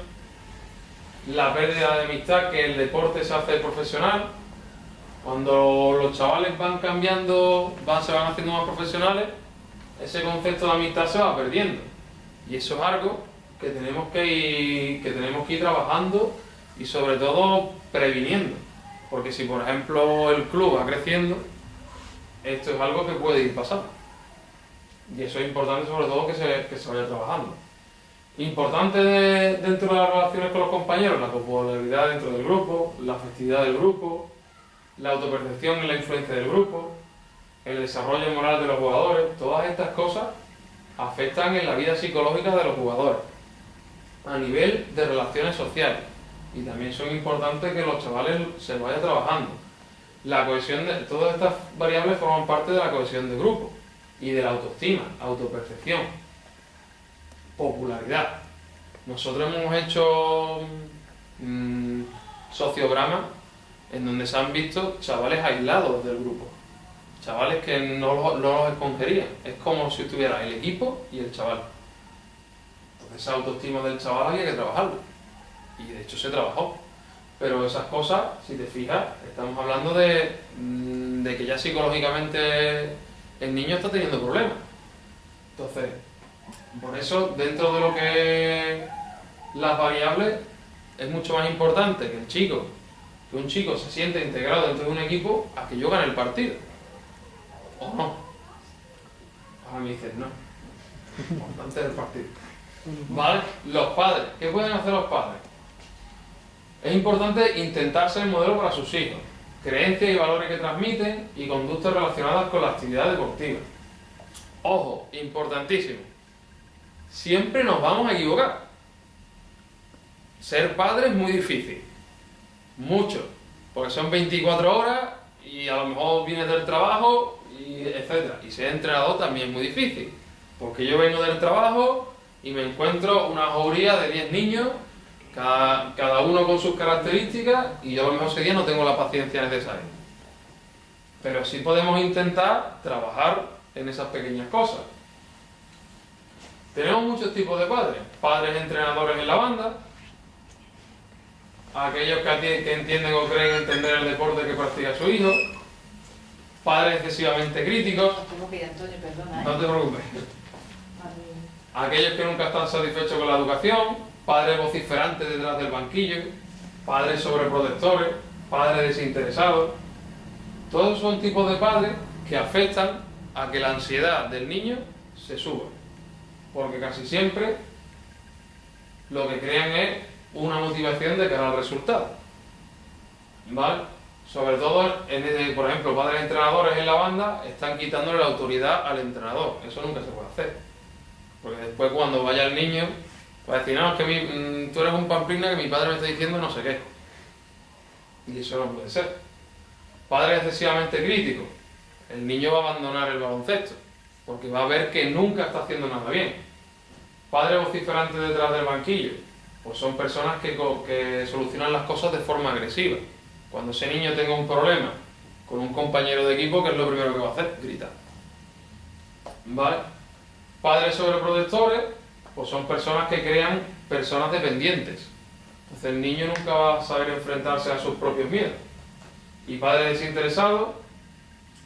La pérdida de amistad que el deporte se hace profesional. Cuando los chavales van cambiando, se van haciendo más profesionales, ese concepto de amistad se va perdiendo. Y eso es algo que tenemos que ir trabajando y sobre todo previniendo. Porque si por ejemplo el club va creciendo, esto es algo que puede ir pasando. Y eso es importante sobre todo que se vaya trabajando. Importante dentro de las relaciones con los compañeros, la popularidad dentro del grupo, la festividad del grupo, la autopercepción y la influencia del grupo, el desarrollo moral de los jugadores. Todas estas cosas afectan en la vida psicológica de los jugadores a nivel de relaciones sociales, y también son importantes que los chavales se vayan trabajando. La cohesión todas estas variables forman parte de la cohesión de grupo y de la autoestima, autopercepción, popularidad. Nosotros hemos hecho sociogramas en donde se han visto chavales aislados del grupo, chavales que no los escogerían. Es como si estuviera el equipo y el chaval. Entonces esa autoestima del chaval había que trabajarlo, y de hecho se trabajó. Pero esas cosas, si te fijas, estamos hablando de que ya psicológicamente el niño está teniendo problemas. Entonces, por eso, dentro de lo que las variables, es mucho más importante que un chico se siente integrado dentro de un equipo a que yo gane el partido. ¿O no? Ahora me dicen no. Importante el partido. ¿Vale? Los padres. ¿Qué pueden hacer los padres? Es importante intentar ser modelo para sus hijos. Creencias y valores que transmiten y conductas relacionadas con la actividad deportiva. Ojo, importantísimo. Siempre nos vamos a equivocar. Ser padre es muy difícil. Mucho. Porque son 24 horas y a lo mejor vienes del trabajo, y etc. Y ser entrenador también es muy difícil. Porque yo vengo del trabajo y me encuentro una jauría de 10 niños, cada uno con sus características, y yo a lo mejor ese día no tengo la paciencia necesaria. Pero sí podemos intentar trabajar en esas pequeñas cosas. Tenemos muchos tipos de padres. Padres entrenadores en la banda, aquellos que entienden o creen entender el deporte que practica su hijo, padres excesivamente críticos. Antonio, perdona, No te preocupes. Aquellos que nunca están satisfechos con la educación, padres vociferantes detrás del banquillo, padres sobreprotectores, padres desinteresados. Todos son tipos de padres que afectan a que la ansiedad del niño se suba, porque casi siempre lo que crean es una motivación de cara al resultado. ¿Vale? Sobre todo, por ejemplo, padres entrenadores en la banda están quitándole la autoridad al entrenador. Eso nunca se puede hacer. Porque después cuando vaya el niño, va a decir, no, es que tú eres un pamplina que mi padre me está diciendo no sé qué. Y eso no puede ser. Padres excesivamente críticos. El niño va a abandonar el baloncesto, porque va a ver que nunca está haciendo nada bien. Padres vociferantes detrás del banquillo. Pues son personas que solucionan las cosas de forma agresiva. Cuando ese niño tenga un problema con un compañero de equipo, ¿qué es lo primero que va a hacer? Gritar. ¿Vale? Padres sobreprotectores, pues son personas que crean personas dependientes. Entonces el niño nunca va a saber enfrentarse a sus propios miedos. Y padres desinteresados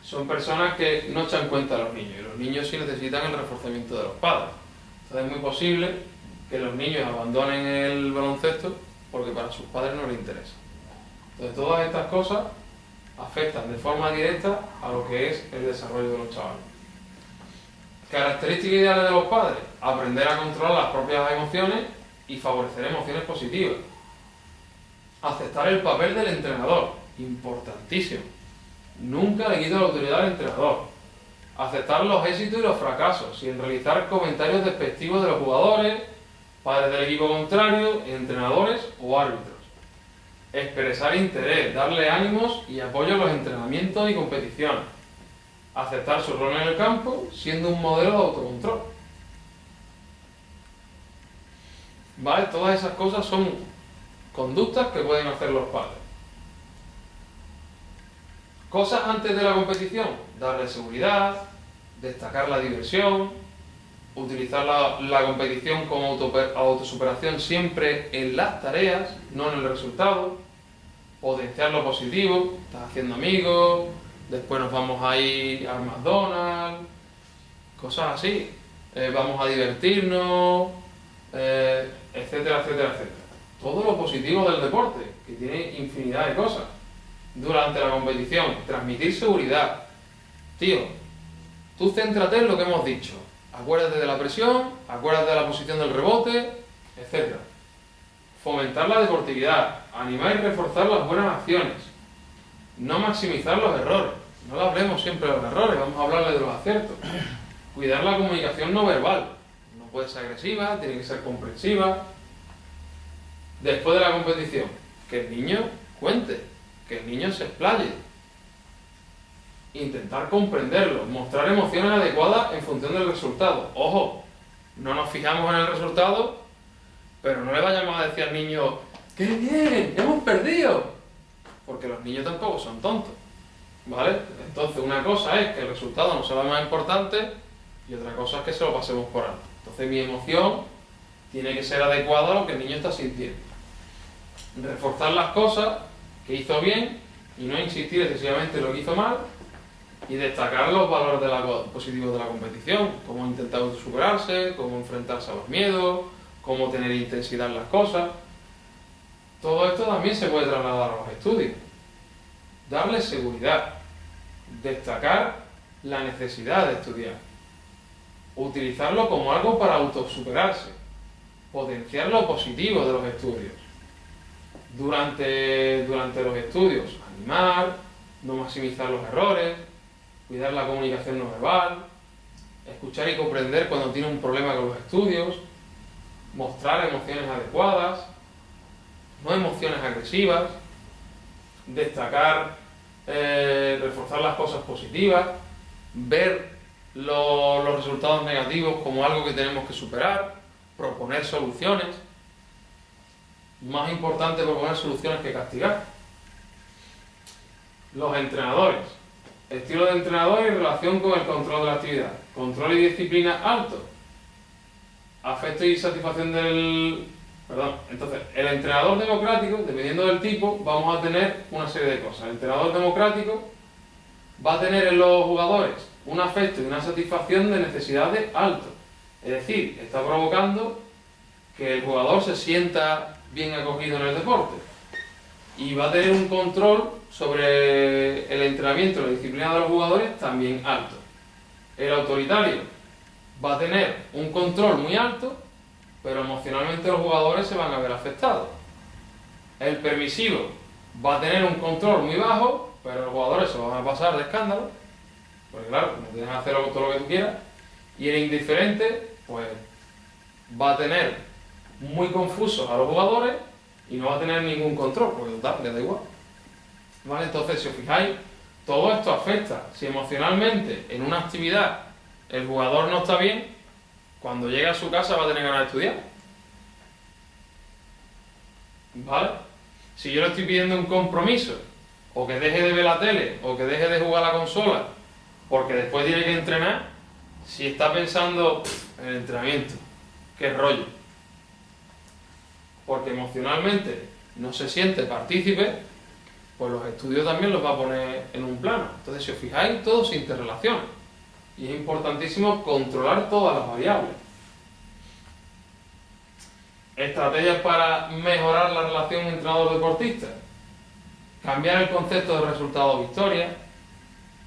son personas que no echan cuenta a los niños. Y los niños sí necesitan el reforzamiento de los padres. Entonces es muy posible que los niños abandonen el baloncesto porque para sus padres no les interesa. Entonces todas estas cosas afectan de forma directa a lo que es el desarrollo de los chavales. Características ideales de los padres: aprender a controlar las propias emociones y favorecer emociones positivas. Aceptar el papel del entrenador, importantísimo. Nunca le quito la autoridad al entrenador. Aceptar los éxitos y los fracasos, sin realizar comentarios despectivos de los jugadores, padres del equipo contrario, entrenadores o árbitros. Expresar interés, darle ánimos y apoyo en los entrenamientos y competiciones. Aceptar su rol en el campo, siendo un modelo de autocontrol. ¿Vale? Todas esas cosas son conductas que pueden hacer los padres. Cosas antes de la competición: darle seguridad, destacar la diversión, utilizar la competición como autosuperación siempre en las tareas, no en el resultado, potenciar lo positivo, estás haciendo amigos, después nos vamos a ir al McDonald's, cosas así, vamos a divertirnos, etcétera, etcétera, etcétera. Todo lo positivo del deporte, que tiene infinidad de cosas. Durante la competición, transmitir seguridad. Tío, tú céntrate en lo que hemos dicho. Acuérdate de la presión, acuérdate de la posición del rebote, etcétera. Fomentar la deportividad, animar y reforzar las buenas acciones. No maximizar los errores. No le hablemos siempre de los errores, vamos a hablarle de los aciertos. Cuidar la comunicación no verbal. No puede ser agresiva, tiene que ser comprensiva. Después de la competición, que el niño cuente, que el niño se explaye. Intentar comprenderlo, mostrar emociones adecuadas en función del resultado. Ojo, no nos fijamos en el resultado, pero no le vayamos a decir al niño, ¡qué bien! ¡Hemos perdido! Porque los niños tampoco son tontos, ¿vale? Entonces una cosa es que el resultado no sea lo más importante y otra cosa es que se lo pasemos por alto. Entonces mi emoción tiene que ser adecuada a lo que el niño está sintiendo. Reforzar las cosas que hizo bien y no insistir excesivamente en lo que hizo mal y destacar los valores positivos de la competición, cómo intentar superarse, cómo enfrentarse a los miedos, cómo tener intensidad en las cosas. Todo esto también se puede trasladar a los estudios. Darle seguridad, destacar la necesidad de estudiar, utilizarlo como algo para autosuperarse, potenciar lo positivo de los estudios. Durante los estudios, animar, no maximizar los errores, cuidar la comunicación no verbal, escuchar y comprender cuando tiene un problema con los estudios, mostrar emociones adecuadas, no emociones agresivas, destacar, reforzar las cosas positivas, ver los resultados negativos como algo que tenemos que superar, proponer soluciones. Más importante proponer soluciones que castigar. Los entrenadores. Estilo de entrenador y relación con el control de la actividad. Control y disciplina alto. Afecto y satisfacción del... Perdón. Entonces, el entrenador democrático, dependiendo del tipo, vamos a tener una serie de cosas. El entrenador democrático va a tener en los jugadores un afecto y una satisfacción de necesidades alto. Es decir, está provocando que el jugador se sienta bien acogido en el deporte y va a tener un control sobre el entrenamiento y la disciplina de los jugadores también alto. El autoritario va a tener un control muy alto, pero emocionalmente los jugadores se van a ver afectados. El permisivo va a tener un control muy bajo, pero los jugadores se van a pasar de escándalo, porque claro, como tienes que hacer todo lo que tú quieras. Y el indiferente, pues va a tener muy confusos a los jugadores y no va a tener ningún control, porque total, le da igual. ¿Vale? Entonces, si os fijáis, todo esto afecta. Si emocionalmente en una actividad el jugador no está bien, cuando llega a su casa va a tener ganas de estudiar. ¿Vale? Si yo le estoy pidiendo un compromiso, o que deje de ver la tele, o que deje de jugar a la consola, porque después tiene que entrenar, si está pensando en el entrenamiento, qué rollo. Porque emocionalmente no se siente partícipe, pues los estudios también los va a poner en un plano. Entonces, si os fijáis, todo se interrelaciona. Y es importantísimo controlar todas las variables. Estrategias para mejorar la relación entrenador-deportista. Cambiar el concepto de resultado-victoria.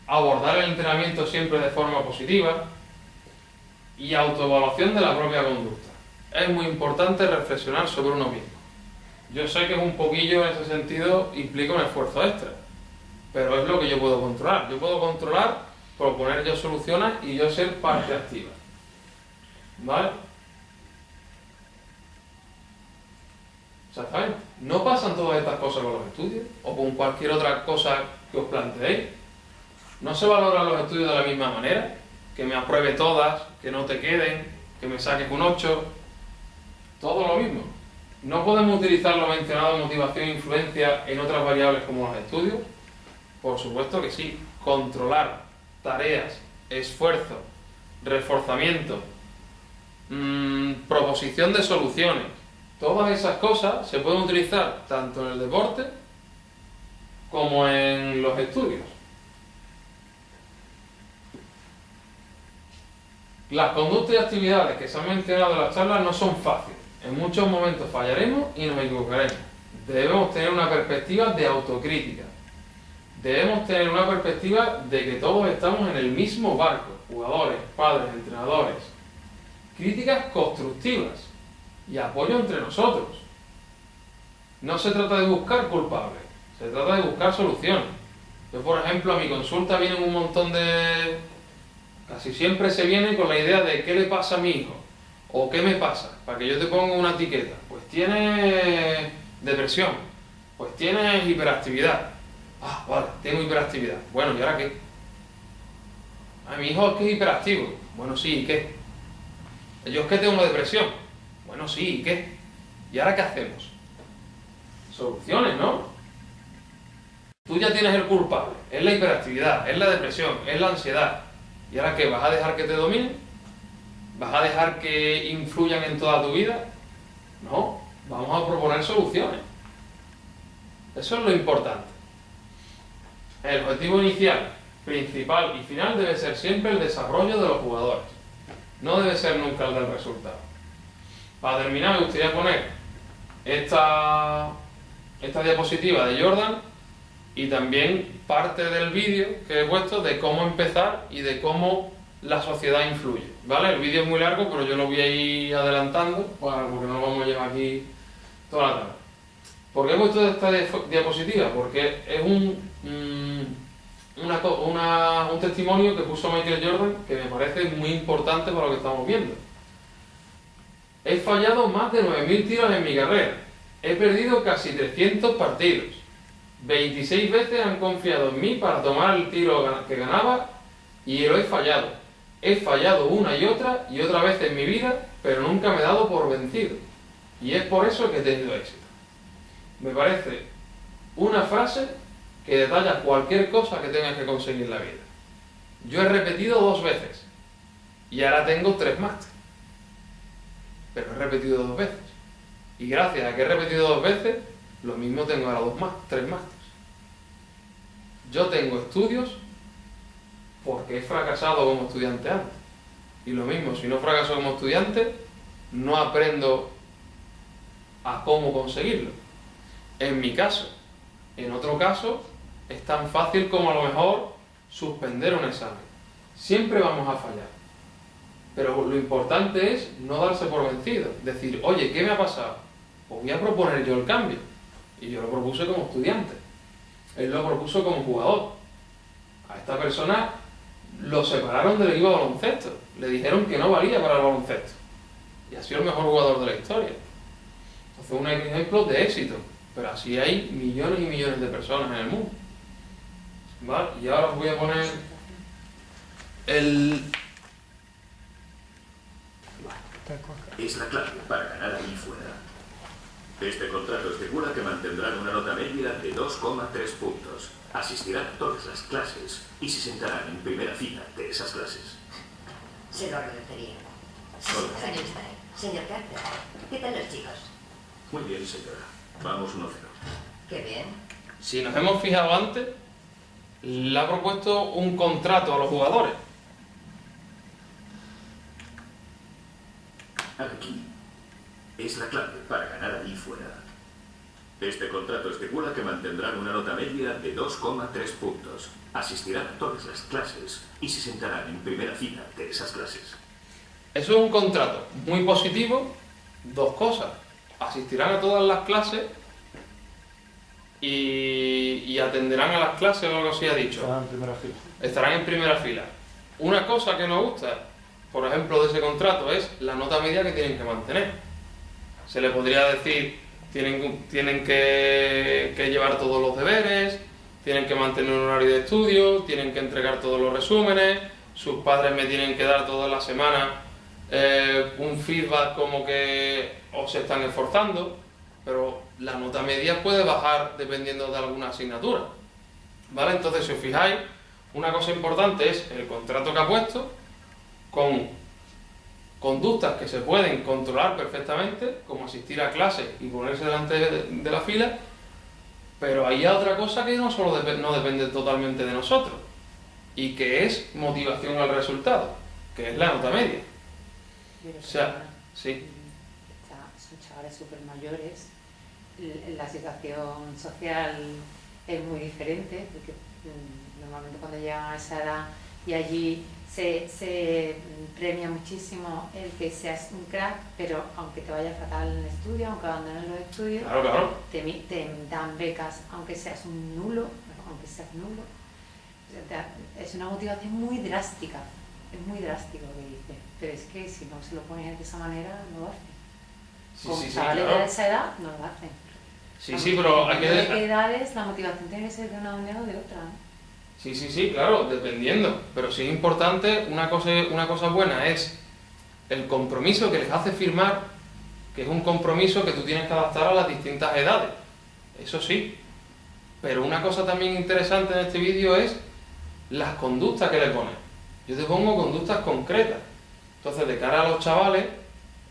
Abordar el entrenamiento siempre de forma positiva. Y autoevaluación de la propia conducta. Es muy importante reflexionar sobre uno mismo. Yo sé que es un poquillo en ese sentido, implica un esfuerzo extra, pero es lo que yo puedo controlar. Yo puedo controlar, proponer yo soluciones y yo ser parte activa. ¿Vale? Exactamente. No pasan todas estas cosas con los estudios o con cualquier otra cosa que os planteéis. No se valoran los estudios de la misma manera, que me apruebe todas, que no te queden, que me saques un 8, todo lo mismo. ¿No podemos utilizar lo mencionado, motivación e influencia, en otras variables como los estudios? Por supuesto que sí. Controlar tareas, esfuerzo, reforzamiento, proposición de soluciones. Todas esas cosas se pueden utilizar tanto en el deporte como en los estudios. Las conductas y actividades que se han mencionado en las charlas no son fáciles. En muchos momentos fallaremos y nos equivocaremos. Debemos tener una perspectiva de autocrítica. Debemos tener una perspectiva de que todos estamos en el mismo barco, jugadores, padres, entrenadores. Críticas constructivas y apoyo entre nosotros. No se trata de buscar culpables, se trata de buscar soluciones. Yo, por ejemplo, a mi consulta vienen un montón de... Casi siempre se viene con la idea de qué le pasa a mi hijo o qué me pasa, para que yo te ponga una etiqueta. Pues tiene depresión, pues tiene hiperactividad. Ah, vale, tengo hiperactividad. Bueno, ¿y ahora qué? A mi hijo es que es hiperactivo. Bueno, sí, ¿y qué? Yo es que tengo depresión. Bueno, sí, ¿y qué? ¿Y ahora qué hacemos? Soluciones, ¿no? Tú ya tienes el culpable. Es la hiperactividad, es la depresión, es la ansiedad. ¿Y ahora qué? ¿Vas a dejar que te dominen? ¿Vas a dejar que influyan en toda tu vida? No, vamos a proponer soluciones. Eso es lo importante. El objetivo inicial, principal y final debe ser siempre el desarrollo de los jugadores. No debe ser nunca el del resultado. Para terminar, me gustaría poner esta diapositiva de Jordan y también parte del vídeo que he puesto de cómo empezar y de cómo la sociedad influye, ¿vale? El vídeo es muy largo, pero yo lo voy a ir adelantando porque no vamos a llevar aquí toda la tarde. ¿Por qué he puesto esta diapositiva? Porque es un testimonio que puso Michael Jordan que me parece muy importante para lo que estamos viendo. He fallado más de 9.000 tiros en mi carrera. He perdido casi 300 partidos. 26 veces han confiado en mí para tomar el tiro que ganaba y lo he fallado. He fallado una y otra vez en mi vida, pero nunca me he dado por vencido. Y es por eso que he tenido éxito. Me parece una frase que detalla cualquier cosa que tengas que conseguir en la vida. Yo he repetido 2 veces y ahora tengo 3 másteres. Pero he repetido 2 veces. Y gracias a que he repetido 2 veces, lo mismo tengo ahora 3 másteres. Yo tengo estudios porque he fracasado como estudiante antes. Y lo mismo, si no fracaso como estudiante, no aprendo a cómo conseguirlo. En mi caso. En otro caso, es tan fácil como a lo mejor suspender un examen. Siempre vamos a fallar. Pero lo importante es no darse por vencido. Decir, oye, ¿qué me ha pasado? Pues voy a proponer yo el cambio. Y yo lo propuse como estudiante. Él lo propuso como jugador. A esta persona lo separaron del equipo de baloncesto. Le dijeron que no valía para el baloncesto. Y ha sido el mejor jugador de la historia. Entonces, un ejemplo de éxito. Pero así hay millones y millones de personas en el mundo. ¿Vale? Y ahora os voy a poner el... Es la clave para ganar ahí fuera. Este contrato estipula que mantendrán una nota media de 2,3 puntos. Asistirán a todas las clases y se sentarán en primera fila de esas clases. Se lo agradecería. Hola. Señor Stein, señor Carter, ¿qué tal los chicos? Muy bien, señora. Vamos 1-0. Qué bien. Si nos hemos fijado antes, le ha propuesto un contrato a los jugadores. Aquí es la clave para ganar ahí fuera. Este contrato estipula que mantendrán una nota media de 2,3 puntos. Asistirán a todas las clases y se sentarán en primera fila de esas clases. Eso es un contrato muy positivo. 2 cosas. Asistirán a todas las clases y atenderán a las clases o algo así ha dicho. Estarán en primera fila. Estarán en primera fila. Una cosa que nos gusta, por ejemplo, de ese contrato es la nota media que tienen que mantener. Se le podría decir, tienen que llevar todos los deberes, tienen que mantener un horario de estudio, tienen que entregar todos los resúmenes, sus padres me tienen que dar todas las semanas un feedback como que os están esforzando, pero la nota media puede bajar dependiendo de alguna asignatura, ¿vale? Entonces, si os fijáis, una cosa importante es el contrato que ha puesto con conductas que se pueden controlar perfectamente, como asistir a clases y ponerse delante de la fila, Pero hay otra cosa que no solo no depende totalmente de nosotros, y que es motivación al resultado, que es la nota media. Pero O sea, sí. son chavales súper mayores, la situación social es muy diferente, porque normalmente cuando llegan a esa edad y allí se premia muchísimo el que seas un crack, pero aunque te vaya fatal en el estudio, aunque abandones los estudios, Claro, claro. te dan becas, aunque seas un nulo, aunque seas nulo. O sea, es una motivación muy drástica, es muy drástico lo que dice, pero es que si no se lo pones de esa manera, no lo hacen. Sí, Con sí, sí, chavales claro. de esa edad, no lo hacen. Sí, sí, pero hay ¿De qué que... edades la motivación tiene que ser de una manera o de otra? Sí, sí, sí, claro, dependiendo. Pero sí es importante, una cosa buena es el compromiso que les hace firmar, que es un compromiso que tú tienes que adaptar a las distintas edades. Eso sí. Pero una cosa también interesante en este vídeo es las conductas que le pones. Yo te pongo conductas concretas. Entonces, de cara a los chavales,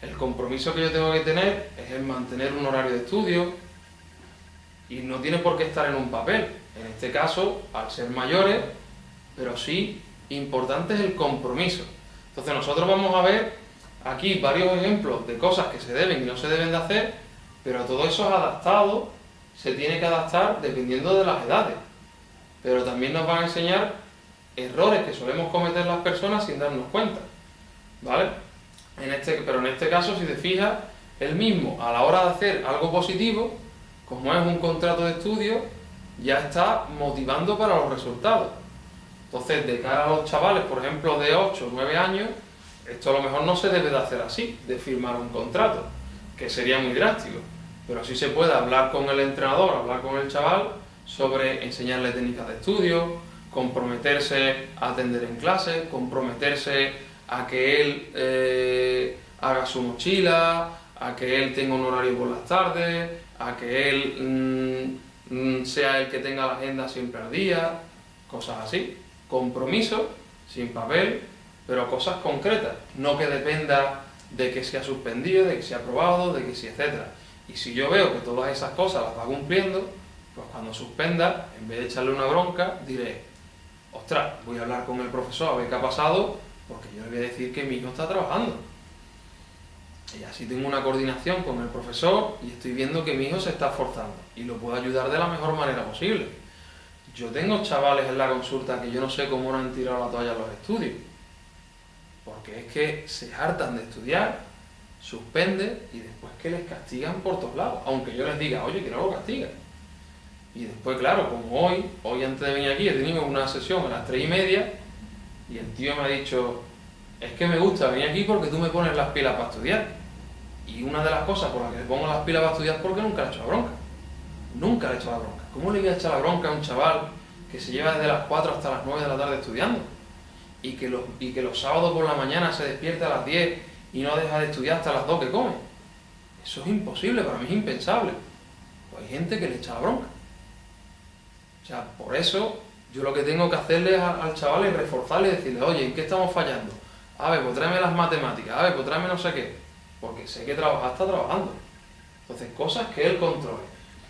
el compromiso que yo tengo que tener es el mantener un horario de estudio, y no tiene por qué estar en un papel. En este caso, al ser mayores, pero sí importante es el compromiso. Entonces nosotros vamos a ver aquí varios ejemplos de cosas que se deben y no se deben de hacer, pero todo eso es adaptado, se tiene que adaptar dependiendo de las edades. Pero también nos van a enseñar errores que solemos cometer las personas sin darnos cuenta, ¿vale? Pero en este caso, si te fijas, el mismo a la hora de hacer algo positivo, como es un contrato de estudio, ya está motivando para los resultados. Entonces, de cara a los chavales, por ejemplo, de 8 o 9 años, esto a lo mejor no se debe de hacer así, de firmar un contrato, que sería muy drástico. Pero sí se puede hablar con el entrenador, hablar con el chaval sobre enseñarle técnicas de estudio, comprometerse a atender en clase, comprometerse a que él haga su mochila, a que él tenga un horario por las tardes, a que él sea el que tenga la agenda siempre al día, cosas así. Compromiso, sin papel, pero cosas concretas, no que dependa de que sea suspendido, de que sea aprobado, de que sea etcétera. Y si yo veo que todas esas cosas las va cumpliendo, pues cuando suspenda, en vez de echarle una bronca, diré, ostras, voy a hablar con el profesor a ver qué ha pasado, porque yo le voy a decir que mi hijo está trabajando. Y así tengo una coordinación con el profesor y estoy viendo que mi hijo se está esforzando y lo puedo ayudar de la mejor manera posible. Yo tengo chavales en la consulta que yo no sé cómo no han tirado la toalla en los estudios, porque es que se hartan de estudiar, suspenden y después que les castigan por todos lados, aunque yo les diga, oye, que no lo castigan. Y después, claro, como hoy antes de venir aquí he tenido una sesión a las 3:30 y el tío me ha dicho, es que me gusta venir aquí porque tú me pones las pilas para estudiar. Y una de las cosas por las que le pongo las pilas para estudiar es porque nunca le he hecho la bronca. Nunca le he hecho la bronca. ¿Cómo le voy a echar la bronca a un chaval que se lleva desde las 4 hasta las 9 de la tarde estudiando? Y que los sábados por la mañana se despierta a las 10 y no deja de estudiar hasta las 2 que come. Eso es imposible, para mí es impensable. Pues hay gente que le echa la bronca. O sea, por eso yo lo que tengo que hacerle al chaval es reforzarle y decirle, oye, ¿en qué estamos fallando? A ver, pues tráeme las matemáticas, a ver, pues tráeme no sé qué. Porque sé que trabajar está trabajando. Entonces, cosas que él controle.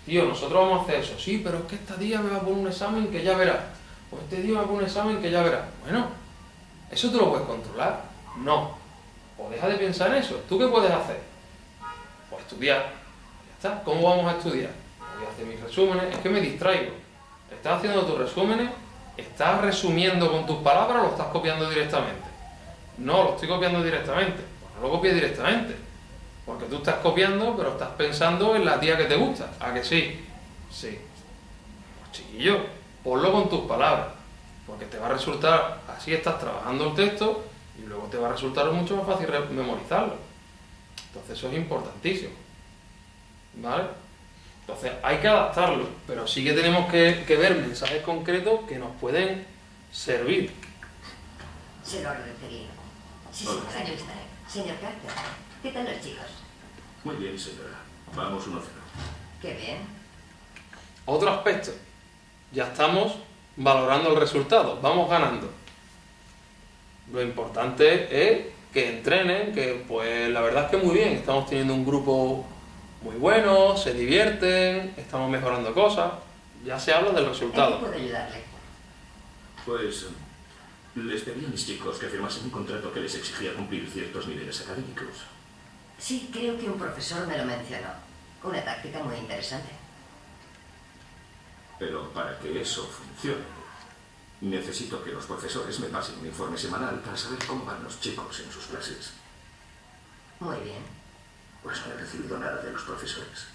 Tío, nosotros vamos a hacer eso. Sí, pero es que esta día me va a poner un examen que ya verás. Pues este día me va a poner un examen que ya verás. Bueno, ¿eso tú lo puedes controlar? No. O deja de pensar en eso. ¿Tú qué puedes hacer? Pues estudiar. Ya está. ¿Cómo vamos a estudiar? Voy a hacer mis resúmenes. Es que me distraigo. ¿Estás haciendo tus resúmenes? ¿Estás resumiendo con tus palabras o lo estás copiando directamente? No, lo estoy copiando directamente. Pues no lo copies directamente. Porque tú estás copiando, pero estás pensando en la tía que te gusta. ¿A que sí? Sí. Pues chiquillo, ponlo con tus palabras. Porque te va a resultar, así estás trabajando el texto y luego te va a resultar mucho más fácil memorizarlo. Entonces eso es importantísimo. ¿Vale? Entonces hay que adaptarlo, pero sí que tenemos que ver mensajes concretos que nos pueden servir. Se lo agradecería. Sí, Hola. señor Carter. ¿Qué tal los chicos? Muy bien, señora. Vamos 1-0. Qué bien. Otro aspecto, ya estamos valorando el resultado, vamos ganando. Lo importante es que entrenen, que pues la verdad es que muy bien, estamos teniendo un grupo muy bueno, se divierten, estamos mejorando cosas. Ya se habla del ¿En qué resultado. puedo ayudarle? Pues les pedí a mis chicos que firmasen un contrato que les exigía cumplir ciertos niveles académicos. Sí, creo que un profesor me lo mencionó. Una táctica muy interesante. Pero para que eso funcione, necesito que los profesores me pasen un informe semanal para saber cómo van los chicos en sus clases. Muy bien. Pues no he recibido nada de los profesores.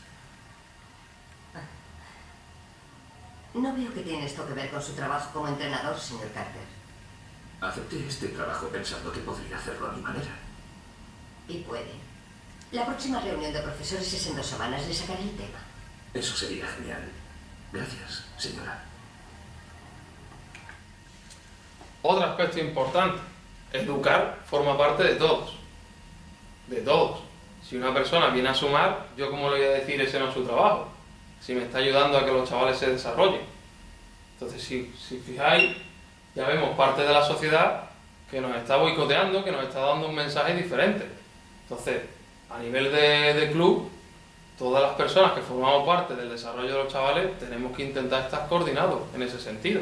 No veo que tiene esto que ver con su trabajo como entrenador, señor Carter. Acepté este trabajo pensando que podría hacerlo a mi manera. Y puede. La próxima reunión de profesores es en 2 semanas. Le sacaré el tema. Eso sería genial. Gracias, señora. Otro aspecto importante, educar forma parte de todos. De todos. Si una persona viene a sumar, yo cómo le voy a decir ese no es su trabajo, si me está ayudando a que los chavales se desarrollen. Entonces, si fijáis, ya vemos parte de la sociedad que nos está boicoteando, que nos está dando un mensaje diferente. Entonces, a nivel de club, todas las personas que formamos parte del desarrollo de los chavales tenemos que intentar estar coordinados en ese sentido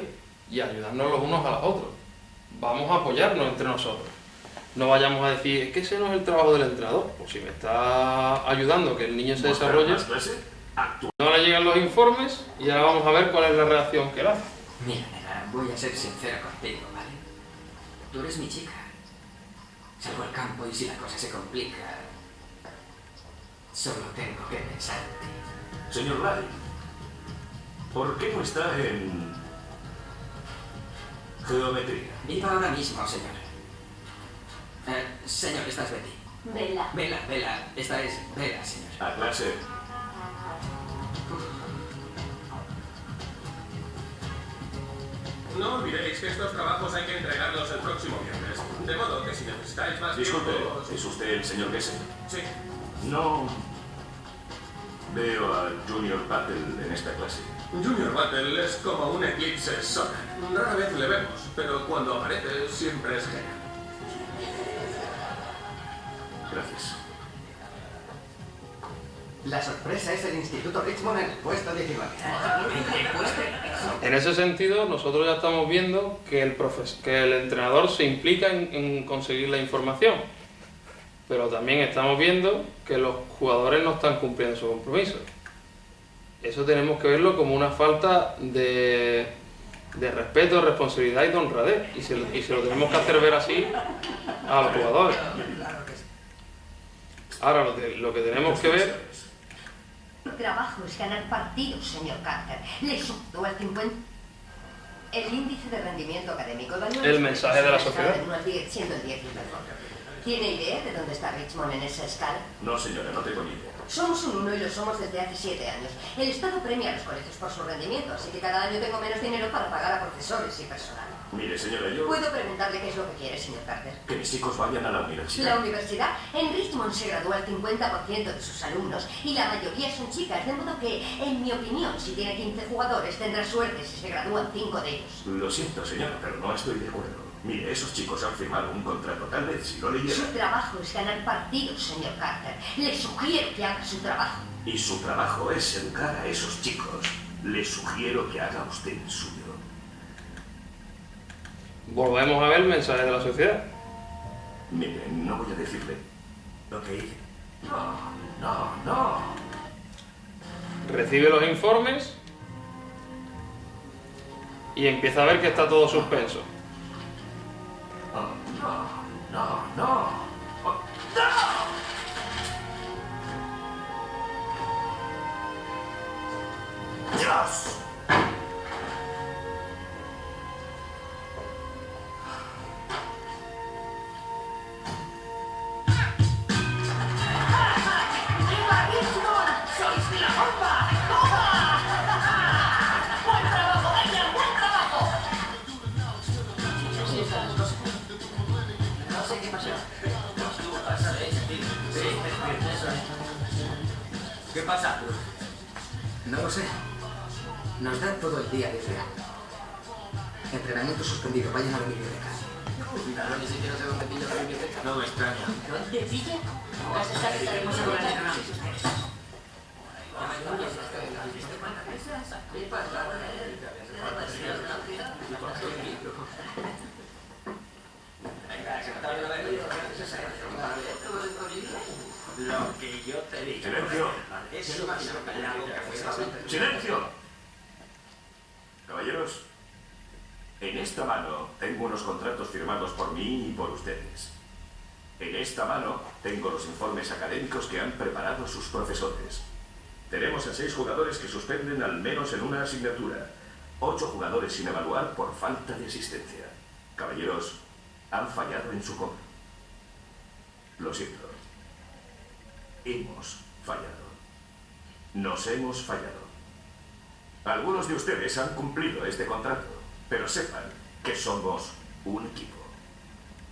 y ayudarnos los unos a los otros. Vamos a apoyarnos entre nosotros. No vayamos a decir, es que ese no es el trabajo del entrenador. Pues si me está ayudando a que el niño se desarrolle, no le llegan los informes y ahora vamos a ver cuál es la reacción que él hace. Mira, nena, voy a ser sincera contigo, ¿vale? Tú eres mi chica. Salgo al campo y si la cosa se complica, solo tengo que pensar en ti. Señor Lai, ¿por qué no está en geometría? Viva ahora mismo, señor. Señor, esta es Betty. Vela. Vela, esta es Vela, señor. A clase. No olvidéis que estos trabajos hay que entregarlos el próximo viernes. De modo que si necesitáis más Disculpe, tiempo... ¿es usted el señor Gese? Sí. No veo a Junior Patel en esta clase. Junior Battle es como un eclipse solar. Rara vez le vemos, pero cuando aparece siempre es genial. Gracias. La sorpresa es el Instituto Richmond en el puesto 19. En ese sentido, nosotros ya estamos viendo que el entrenador se implica en conseguir la información, pero también estamos viendo que los jugadores no están cumpliendo su compromiso. Eso tenemos que verlo como una falta de respeto, responsabilidad y de honradez, y se lo tenemos que hacer ver así a los jugadores. Ahora lo que tenemos que ver... Mi trabajo es ganar partidos, señor Carter. Le subo al 50. El índice de rendimiento académico evalúa El mensaje de la sociedad. del 1 al 10, siendo el 10 el mejor. ¿Tiene idea de dónde está Richmond en esa escala? No, señora, no tengo ni idea. Somos un 1 y lo somos desde hace 7 años. El Estado premia a los colegios por su rendimiento, así que cada año tengo menos dinero para pagar a profesores y personal. Mire, señora, yo... ¿Puedo preguntarle qué es lo que quiere, señor Carter? Que mis chicos vayan a la La universidad. universidad en Richmond se gradúa el 50% de sus alumnos y la mayoría son chicas, de modo que, en mi opinión, si tiene 15 jugadores tendrá suerte si se gradúan 5 de ellos. Lo siento, señora, pero no estoy de acuerdo. Mire, esos chicos han firmado un contrato. Tal vez si lo Su leyeran... trabajo es ganar partidos, señor Carter. Le sugiero que haga su trabajo. Y su trabajo es educar a esos chicos. Le sugiero que haga usted el suyo. Volvemos a ver el mensaje de la sociedad. Mire, no voy a decirle lo que hice. No. Recibe los informes y empieza a ver que está todo suspenso. No. ¡Dios! No sé qué pasó. ¿Qué pasa? No lo sé. Nos da todo el día libre. Entrenamiento suspendido. Vayan a la biblioteca. Claro, ni siquiera sé dónde pilla la biblioteca. No me extraña. ¿Dónde pilla? No se sabe que tenemos que Lo que yo te digo. ¡Silencio! ¡Silencio! Caballeros, en esta mano tengo unos contratos firmados por mí y por ustedes. En esta mano tengo los informes académicos que han preparado sus profesores. Tenemos a 6 jugadores que suspenden al menos en una asignatura. 8 jugadores sin evaluar por falta de asistencia. Caballeros, han fallado en su cobro. Lo siento. Hemos fallado. Nos hemos fallado. Algunos de ustedes han cumplido este contrato, pero sepan que somos un equipo.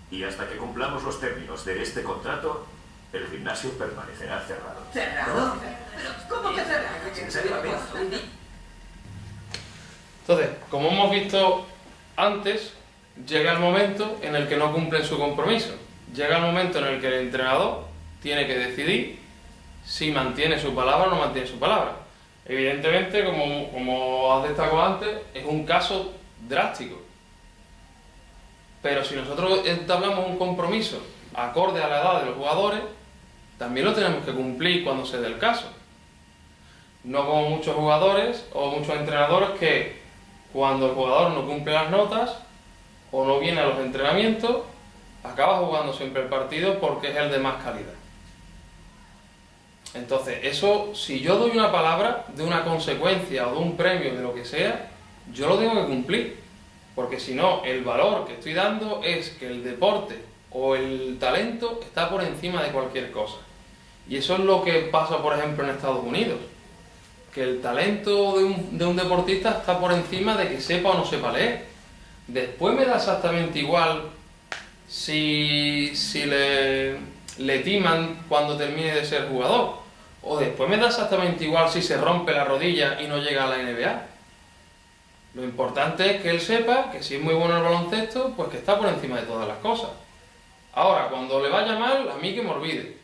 Y hasta que cumplamos los términos de este contrato, el gimnasio permanecerá cerrado. ¿Cerrado? ¿Pero cómo que cerrado? ¿En serio? Entonces, como hemos visto antes, llega el momento en el que no cumplen su compromiso. Llega el momento en el que el entrenador tiene que decidir si mantiene su palabra o no mantiene su palabra. Evidentemente, como has destacado antes, es un caso drástico. Pero si nosotros entablamos un compromiso acorde a la edad de los jugadores, también lo tenemos que cumplir cuando se dé el caso. No como muchos jugadores o muchos entrenadores que cuando el jugador no cumple las notas o no viene a los entrenamientos, acaba jugando siempre el partido porque es el de más calidad. Entonces, eso, si yo doy una palabra de una consecuencia o de un premio, de lo que sea, yo lo tengo que cumplir. Porque si no, el valor que estoy dando es que el deporte o el talento está por encima de cualquier cosa. Y eso es lo que pasa, por ejemplo, en Estados Unidos. Que el talento de un deportista está por encima de que sepa o no sepa leer. Después me da exactamente igual si le timan cuando termine de ser jugador. O después me da exactamente igual si se rompe la rodilla y no llega a la NBA. Lo importante es que él sepa que si es muy bueno en el baloncesto, pues que está por encima de todas las cosas. Ahora, cuando le vaya mal, a mí que me olvide.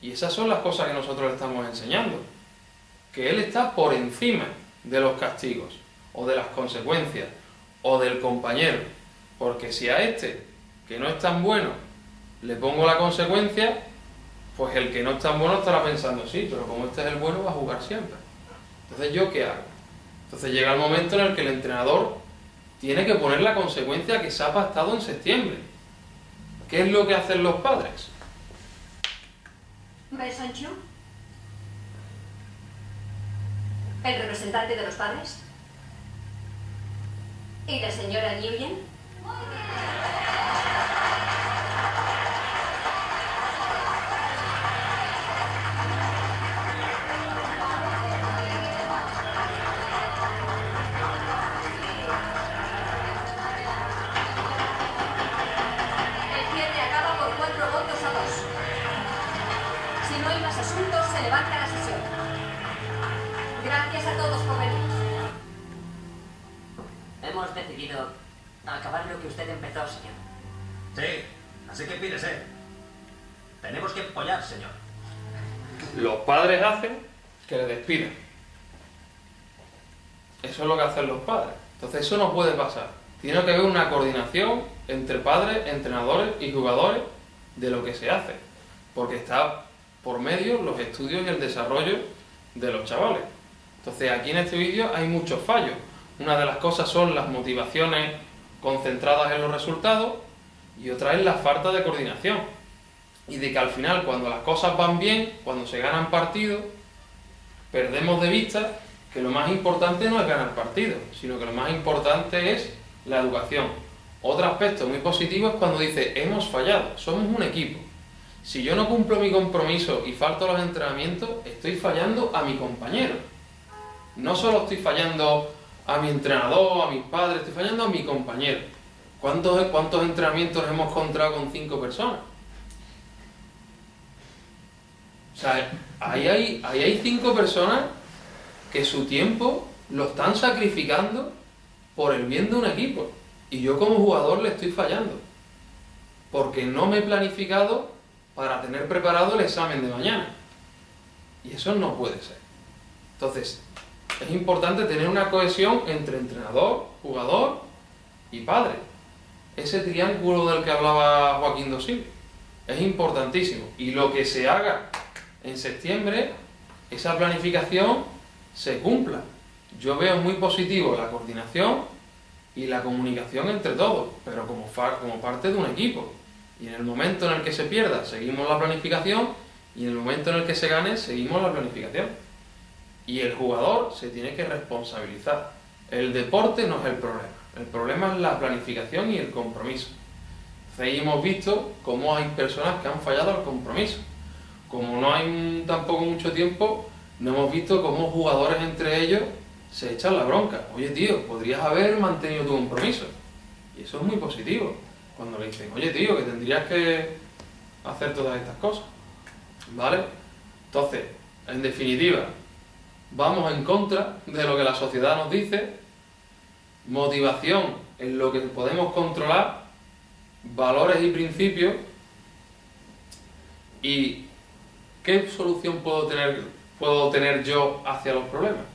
Y esas son las cosas que nosotros le estamos enseñando. Que él está por encima de los castigos, o de las consecuencias, o del compañero. Porque si a este, que no es tan bueno, le pongo la consecuencia, pues el que no es tan bueno estará pensando, sí, pero como este es el bueno, va a jugar siempre. Entonces, ¿yo qué hago? Entonces llega el momento en el que el entrenador tiene que poner la consecuencia que se ha pactado en septiembre. ¿Qué es lo que hacen los padres? ¿Besonchu? ¿El representante de los padres? ¿Y la señora Nguyen? Se levanta la sesión. Gracias a todos por venir. Hemos decidido acabar lo que usted empezó, señor. Sí, así que pírese. Tenemos que apoyar, señor. Los padres hacen que le despidan. Eso es lo que hacen los padres. Entonces eso no puede pasar. Tiene que haber una coordinación entre padres, entrenadores y jugadores de lo que se hace. Porque está por medio los estudios y el desarrollo de los chavales. Entonces aquí en este vídeo hay muchos fallos. Una de las cosas son las motivaciones concentradas en los resultados y otra es la falta de coordinación. Y de que al final, cuando las cosas van bien, cuando se ganan partidos, perdemos de vista que lo más importante no es ganar partidos, sino que lo más importante es la educación. Otro aspecto muy positivo es cuando dice, hemos fallado, somos un equipo. Si yo no cumplo mi compromiso y falto a los entrenamientos, estoy fallando a mi compañero. No solo estoy fallando a mi entrenador, a mis padres, estoy fallando a mi compañero. ¿Cuántos entrenamientos hemos encontrado con 5 personas? O sea, ahí hay 5 personas que su tiempo lo están sacrificando por el bien de un equipo. Y yo como jugador le estoy fallando. Porque no me he planificado para tener preparado el examen de mañana. Y eso no puede ser. Entonces, es importante tener una cohesión entre entrenador, jugador y padre. Ese triángulo del que hablaba Joaquín Dosil es importantísimo. Y lo que se haga en septiembre, esa planificación se cumpla. Yo veo muy positivo la coordinación y la comunicación entre todos, pero como parte de un equipo. Y en el momento en el que se pierda, seguimos la planificación, y en el momento en el que se gane, seguimos la planificación. Y el jugador se tiene que responsabilizar. El deporte no es el problema es la planificación y el compromiso. Entonces, hemos visto cómo hay personas que han fallado al compromiso. Como no hay tampoco mucho tiempo, no hemos visto cómo jugadores entre ellos se echan la bronca. Oye tío, podrías haber mantenido tu compromiso. Y eso es muy positivo. Cuando le dicen, oye tío, que tendrías que hacer todas estas cosas. ¿Vale? Entonces, en definitiva, vamos en contra de lo que la sociedad nos dice. Motivación en lo que podemos controlar, valores y principios. ¿Y qué solución puedo tener yo hacia los problemas?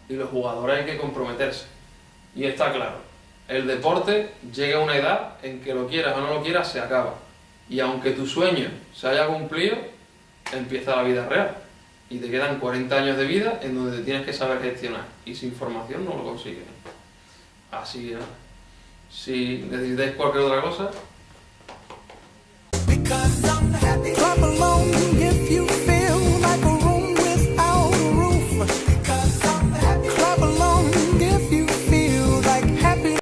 Y los jugadores hay que comprometerse. Y está claro, el deporte llega a una edad en que lo quieras o no lo quieras, se acaba. Y aunque tu sueño se haya cumplido, empieza la vida real. Y te quedan 40 años de vida en donde te tienes que saber gestionar. Y sin formación no lo consigues. Así que nada. Si necesitáis cualquier otra cosa,